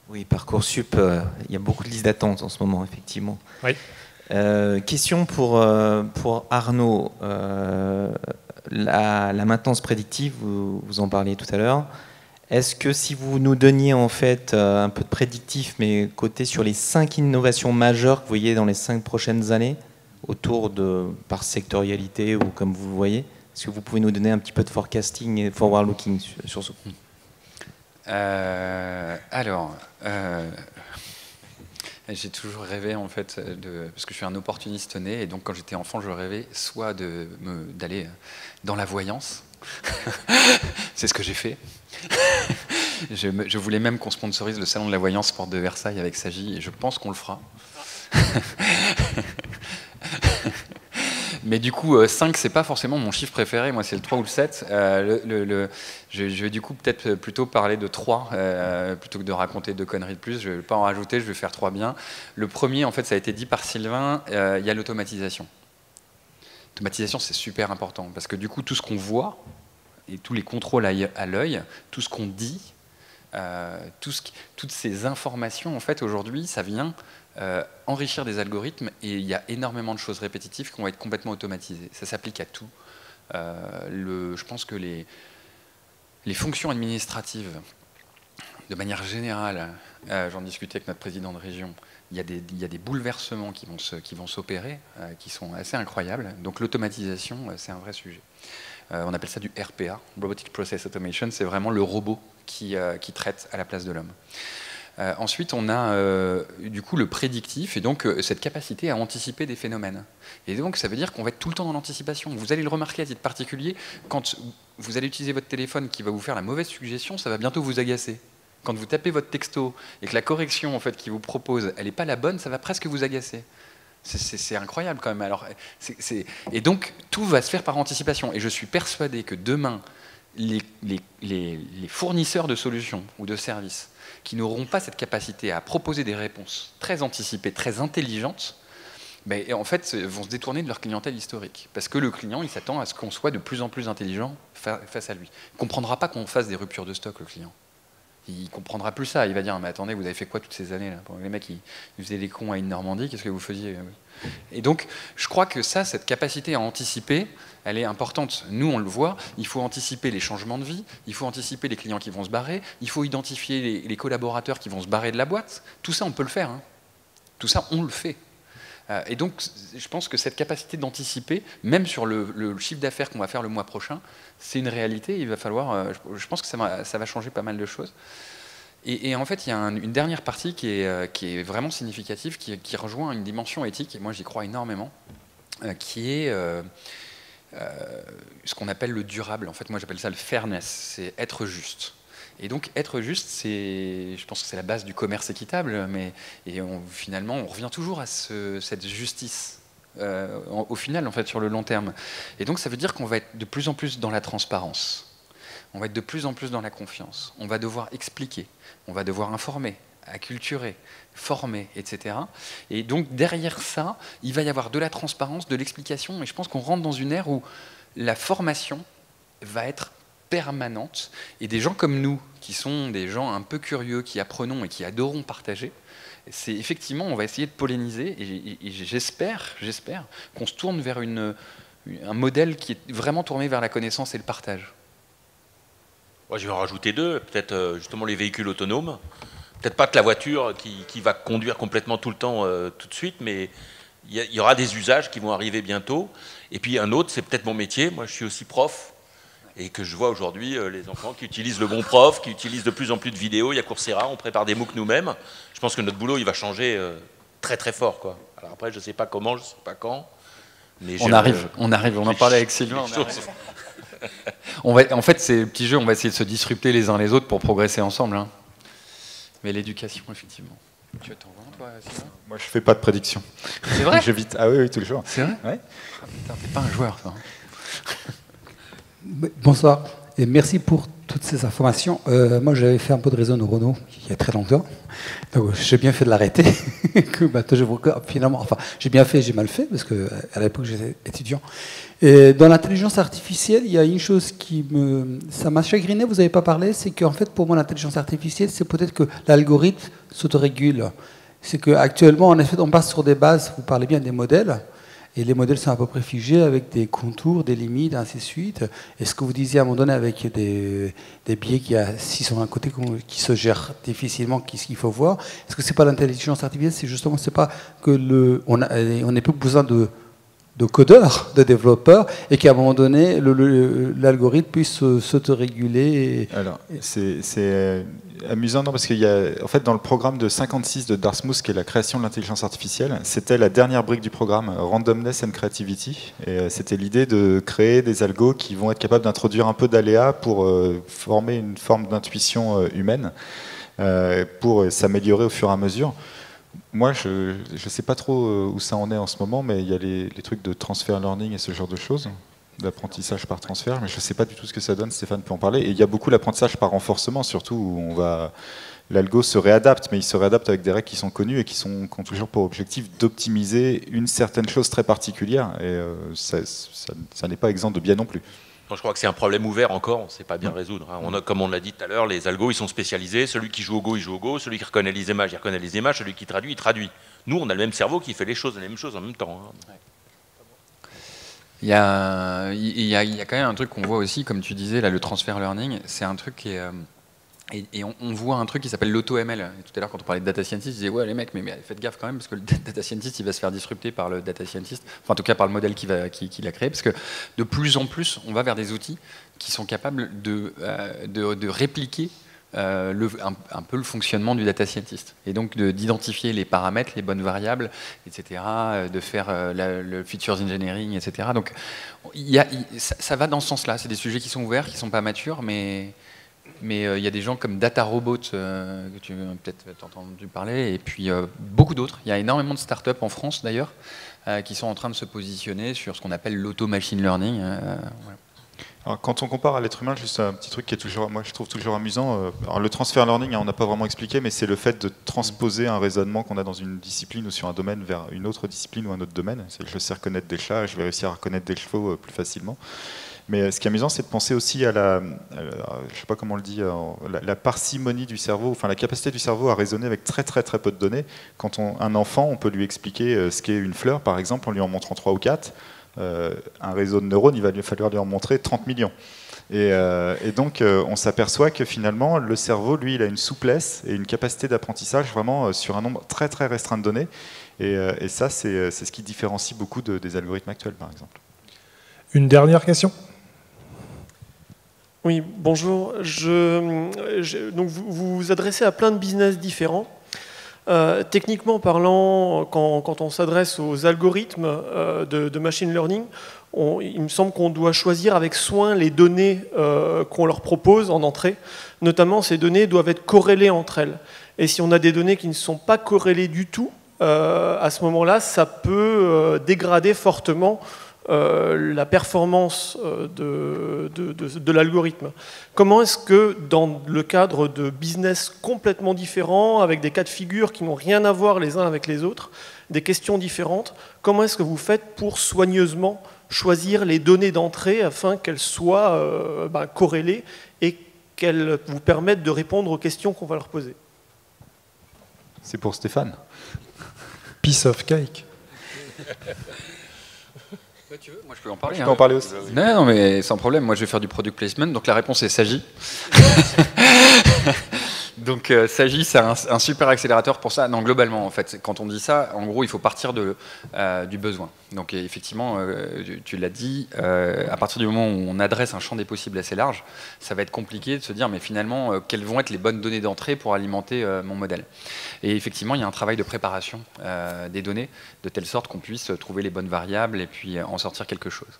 Oui, Parcoursup, il y a beaucoup de listes d'attente en ce moment, effectivement. Oui. Question pour Arnaud. La maintenance prédictive, vous en parliez tout à l'heure. Est-ce que si vous nous donniez en fait un peu de prédictif, mais côté sur les 5 innovations majeures que vous voyez dans les 5 prochaines années, autour de par sectorialité ou comme vous le voyez, est-ce que vous pouvez nous donner un petit peu de forecasting et forward-looking sur ce point? J'ai toujours rêvé en fait parce que je suis un opportuniste né, et donc quand j'étais enfant, je rêvais soit d'aller dans la voyance. C'est ce que j'ai fait. Je voulais même qu'on sponsorise le salon de la voyance Porte de Versailles avec Sagi, et je pense qu'on le fera. Mais du coup, 5, c'est pas forcément mon chiffre préféré. Moi, c'est le 3 ou le 7. Je vais du coup peut-être plutôt parler de 3, plutôt que de raconter 2 conneries de plus. Je vais pas en rajouter, je vais faire 3 bien. Le premier, en fait, ça a été dit par Sylvain, il y a l'automatisation. L'automatisation, c'est super important, parce que du coup, tout ce qu'on voit, et tous les contrôles à l'œil, tout ce qu'on dit, toutes ces informations, en fait, aujourd'hui, ça vient enrichir des algorithmes, et il y a énormément de choses répétitives qui vont être complètement automatisées. Ça s'applique à tout. Je pense que les fonctions administratives, de manière générale, j'en discutais avec notre président de région, il y a des bouleversements qui vont s'opérer, qui sont assez incroyables. Donc l'automatisation, c'est un vrai sujet. On appelle ça du RPA, Robotic Process Automation, c'est vraiment le robot qui traite à la place de l'homme. Ensuite, on a du coup le prédictif, et donc cette capacité à anticiper des phénomènes. Et donc, ça veut dire qu'on va être tout le temps dans l'anticipation. Vous allez le remarquer à titre particulier, quand vous allez utiliser votre téléphone qui va vous faire la mauvaise suggestion, ça va bientôt vous agacer. Quand vous tapez votre texto et que la correction en fait, qu'il vous propose, elle n'est pas la bonne, ça va presque vous agacer. C'est incroyable quand même. Alors, et donc, tout va se faire par anticipation. Et je suis persuadé que demain, les fournisseurs de solutions ou de services qui n'auront pas cette capacité à proposer des réponses très anticipées, très intelligentes, mais en fait vont se détourner de leur clientèle historique. Parce que le client, il s'attend à ce qu'on soit de plus en plus intelligent face à lui. Il ne comprendra pas qu'on fasse des ruptures de stock, le client. Il ne comprendra plus ça. Il va dire, mais attendez, vous avez fait quoi toutes ces années là? Les mecs, ils faisaient les cons à Île-Normandie, qu'est-ce que vous faisiez? Et donc, je crois que ça, cette capacité à anticiper, elle est importante. Nous, on le voit, il faut anticiper les changements de vie, il faut anticiper les clients qui vont se barrer, il faut identifier les collaborateurs qui vont se barrer de la boîte. Tout ça, on peut le faire. Hein. Tout ça, on le fait. Et donc, je pense que cette capacité d'anticiper, même sur le chiffre d'affaires qu'on va faire le mois prochain, c'est une réalité. Il va falloir, je pense que ça va changer pas mal de choses. Et en fait, il y a une dernière partie qui est vraiment significative, qui rejoint une dimension éthique, et moi j'y crois énormément, qui est ce qu'on appelle le durable. En fait, moi j'appelle ça le fairness, c'est être juste. Et donc être juste, je pense que c'est la base du commerce équitable, finalement on revient toujours à cette justice. Au final, en fait, sur le long terme. Et donc ça veut dire qu'on va être de plus en plus dans la transparence. On va être de plus en plus dans la confiance. On va devoir expliquer, on va devoir informer, acculturer, former, etc. Et donc derrière ça, il va y avoir de la transparence, de l'explication, et je pense qu'on rentre dans une ère où la formation va être permanente, et des gens comme nous, qui sont des gens un peu curieux, qui apprenons et qui adorons partager, c'est effectivement, on va essayer de polliniser, et j'espère qu'on se tourne vers un modèle qui est vraiment tourné vers la connaissance et le partage. Moi, je vais en rajouter 2, peut-être justement les véhicules autonomes. Peut-être pas que la voiture qui va conduire complètement tout le temps tout de suite, mais il y aura des usages qui vont arriver bientôt. Et puis un autre, c'est peut-être mon métier. Moi, je suis aussi prof, et que je vois aujourd'hui les enfants qui utilisent le bon prof, qui utilisent de plus en plus de vidéos. Il y a Coursera, on prépare des MOOC nous-mêmes. Je pense que notre boulot, il va changer très très fort, quoi. Alors après, je ne sais pas comment, je ne sais pas quand. Mais on arrive, on en parlait avec Sylvain. En fait, ces petits jeux, on va essayer de se disrupter les uns les autres pour progresser ensemble. Hein. Mais l'éducation, effectivement. Tu t'en vas, toi, Sylvain ? Moi, je fais pas de prédiction. C'est vrai ? J'évite. Ah oui, tous les jours. C'est vrai ? Ouais. Putain, t'es pas un joueur, toi. Bonsoir et merci pour toutes ces informations. Moi, j'avais fait un peu de réseau neuronaux il y a très longtemps. Donc, j'ai bien fait de l'arrêter. Finalement, enfin, j'ai bien fait, j'ai mal fait, parce qu'à l'époque, j'étais étudiant. Et dans l'intelligence artificielle, il y a une chose ça m'a chagriné, vous n'avez pas parlé, c'est qu'en fait, pour moi, l'intelligence artificielle, c'est peut-être que l'algorithme s'autorégule. C'est qu'actuellement, en effet, on passe sur des bases, vous parlez bien des modèles, et les modèles sont à peu près figés avec des contours, des limites, ainsi de suite. Et ce que vous disiez à un moment donné avec des biais qui sont à côté, qui se gèrent difficilement, qu'est-ce qu'il faut voir. Est-ce que c'est pas l'intelligence artificielle, c'est justement, c'est pas que on n'a plus besoin de codeurs, de développeurs, et qu'à un moment donné, l'algorithme puisse s'autoréguler. Alors, c'est amusant, non, parce qu'il y a, en fait, dans le programme de 56 de Dartmouth, qui est la création de l'intelligence artificielle, c'était la dernière brique du programme, Randomness and Creativity, et c'était l'idée de créer des algos qui vont être capables d'introduire un peu d'aléa pour former une forme d'intuition humaine, pour s'améliorer au fur et à mesure. Moi, je ne sais pas trop où ça en est en ce moment, mais il y a les trucs de transfer learning et ce genre de choses, d'apprentissage par transfert, mais je ne sais pas du tout ce que ça donne, Stéphane peut en parler. Et il y a beaucoup l'apprentissage par renforcement, surtout, où l'algo se réadapte, mais il se réadapte avec des règles qui sont connues et qui ont toujours pour objectif d'optimiser une certaine chose très particulière, et ça n'est pas exempt de biais non plus. Je crois que c'est un problème ouvert encore, on ne sait pas bien résoudre. Comme on l'a dit tout à l'heure, les algos, ils sont spécialisés. Celui qui joue au Go, il joue au Go. Celui qui reconnaît les images, il reconnaît les images. Celui qui traduit, il traduit. Nous, on a le même cerveau qui fait les mêmes choses en même temps. Il y a quand même un truc qu'on voit aussi, comme tu disais, là, le transfer learning, c'est un truc qui est... Et on voit un truc qui s'appelle l'auto-ML. Tout à l'heure, quand on parlait de data scientist, je disais, ouais, les mecs, mais faites gaffe quand même, parce que le data scientist, il va se faire disrupter par le data scientist, enfin, en tout cas, par le modèle qu'il a créé, parce que de plus en plus, on va vers des outils qui sont capables de répliquer un peu le fonctionnement du data scientist. Et donc, d'identifier les paramètres, les bonnes variables, etc., de faire le features engineering, etc. Donc, ça va dans ce sens-là. C'est des sujets qui sont ouverts, qui ne sont pas matures, mais il y a des gens comme DataRobot, que tu as peut-être entendu parler, et puis beaucoup d'autres. Il y a énormément de startups en France, d'ailleurs, qui sont en train de se positionner sur ce qu'on appelle l'auto-machine learning. Voilà. Alors, quand on compare à l'être humain, juste un petit truc qui est toujours, moi je trouve toujours amusant. Alors, le transfer learning, on n'a pas vraiment expliqué, mais c'est le fait de transposer un raisonnement qu'on a dans une discipline ou sur un domaine vers une autre discipline ou un autre domaine. Je sais reconnaître des chats, je vais réussir à reconnaître des chevaux plus facilement. Mais ce qui est amusant, c'est de penser aussi à je ne sais pas comment on le dit, la parcimonie du cerveau, enfin la capacité du cerveau à raisonner avec très très très peu de données. Quand un enfant, on peut lui expliquer ce qu'est une fleur, par exemple, en lui en montrant 3 ou 4. Un réseau de neurones, il va falloir lui en montrer 30 millions. Et donc, on s'aperçoit que finalement, le cerveau, lui, il a une souplesse et une capacité d'apprentissage vraiment sur un nombre très très restreint de données. Et ça, c'est ce qui différencie beaucoup des algorithmes actuels, par exemple. Une dernière question ? Oui, bonjour. Donc vous vous adressez à plein de business différents. Techniquement parlant, quand on s'adresse aux algorithmes de machine learning, il me semble qu'on doit choisir avec soin les données qu'on leur propose en entrée. Notamment, ces données doivent être corrélées entre elles. Et si on a des données qui ne sont pas corrélées du tout, à ce moment-là, ça peut dégrader fortement la performance de l'algorithme. Comment est-ce que, dans le cadre de business complètement différents, avec des cas de figure qui n'ont rien à voir les uns avec les autres, des questions différentes, comment est-ce que vous faites pour soigneusement choisir les données d'entrée afin qu'elles soient corrélées et qu'elles vous permettent de répondre aux questions qu'on va leur poser? C'est pour Stéphane. Piece of cake. Tu veux, moi je peux en parler. Je peux en parler aussi. Non, mais sans problème. Moi, je vais faire du product placement. Donc la réponse est Sagi. Donc Sagi, c'est un super accélérateur pour ça. Non, globalement, en fait, quand on dit ça, en gros, il faut partir du besoin. Donc effectivement, tu l'as dit, à partir du moment où on adresse un champ des possibles assez large, ça va être compliqué de se dire, mais finalement, quelles vont être les bonnes données d'entrée pour alimenter mon modèle. Et effectivement, il y a un travail de préparation des données, de telle sorte qu'on puisse trouver les bonnes variables et puis en sortir quelque chose.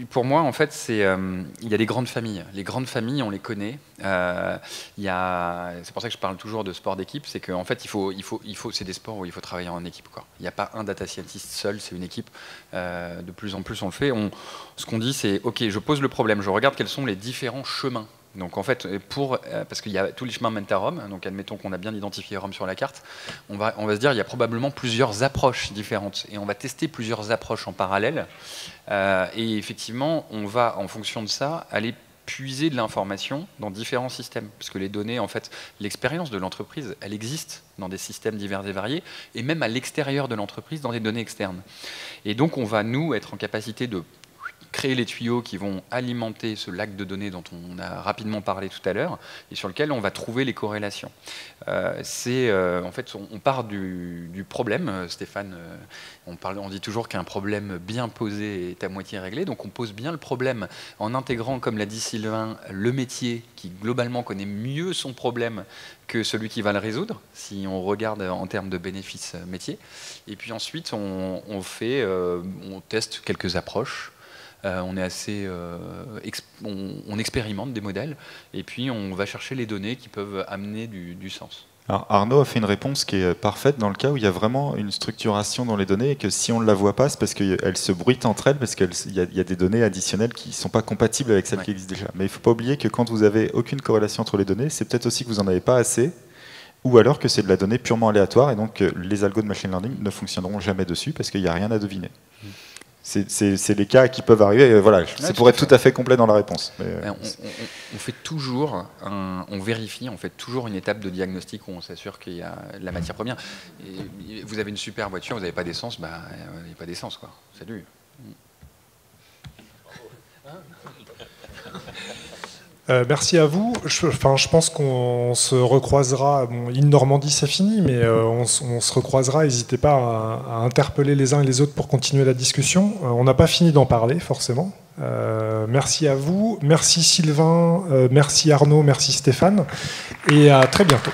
pour moi, en fait, il y a des grandes familles. Les grandes familles, on les connaît. C'est pour ça que je parle toujours de sport d'équipe. C'est qu'en fait, c'est des sports où il faut travailler en équipe, quoi. Il n'y a pas un data scientist seul, c'est une équipe. De plus en plus, on le fait. Ce qu'on dit, c'est OK, je pose le problème, je regarde quels sont les différents chemins. Donc en fait, parce qu'il y a tous les chemins mènent à Rome, donc admettons qu'on a bien identifié Rome sur la carte, on va se dire il y a probablement plusieurs approches différentes et on va tester plusieurs approches en parallèle et effectivement on va en fonction de ça aller puiser de l'information dans différents systèmes, parce que les données, en fait, l'expérience de l'entreprise, elle existe dans des systèmes divers et variés et même à l'extérieur de l'entreprise dans des données externes. Et donc on va nous être en capacité de créer les tuyaux qui vont alimenter ce lac de données dont on a rapidement parlé tout à l'heure et sur lequel on va trouver les corrélations. En fait, on part du problème. Stéphane, on dit toujours qu'un problème bien posé est à moitié réglé. Donc on pose bien le problème en intégrant, comme l'a dit Sylvain, le métier qui globalement connaît mieux son problème que celui qui va le résoudre, si on regarde en termes de bénéfices métiers. Et puis ensuite, on teste quelques approches. On expérimente des modèles et puis on va chercher les données qui peuvent amener du sens. Alors Arnaud a fait une réponse qui est parfaite dans le cas où il y a vraiment une structuration dans les données et que si on ne la voit pas, c'est parce qu'elles se bruitent entre elles, parce qu'il y a des données additionnelles qui ne sont pas compatibles avec celles qui existent déjà. Mais il ne faut pas oublier que quand vous n'avez aucune corrélation entre les données, c'est peut-être aussi que vous n'en avez pas assez, ou alors que c'est de la donnée purement aléatoire et donc les algos de machine learning ne fonctionneront jamais dessus parce qu'il n'y a rien à deviner. C'est les cas qui peuvent arriver. Voilà, c'est pour être tout à fait complet dans la réponse. On fait toujours, on vérifie, on fait toujours une étape de diagnostic où on s'assure qu'il y a la matière première. Et vous avez une super voiture, vous n'avez pas d'essence, il n'y a pas d'essence, quoi. Salut. Merci à vous. Je pense qu'on se recroisera. Bon, Île Normandie, c'est fini, mais on se recroisera. N'hésitez pas à interpeller les uns et les autres pour continuer la discussion. On n'a pas fini d'en parler, forcément. Merci à vous. Merci Sylvain. Merci Arnaud. Merci Stéphane. Et à très bientôt.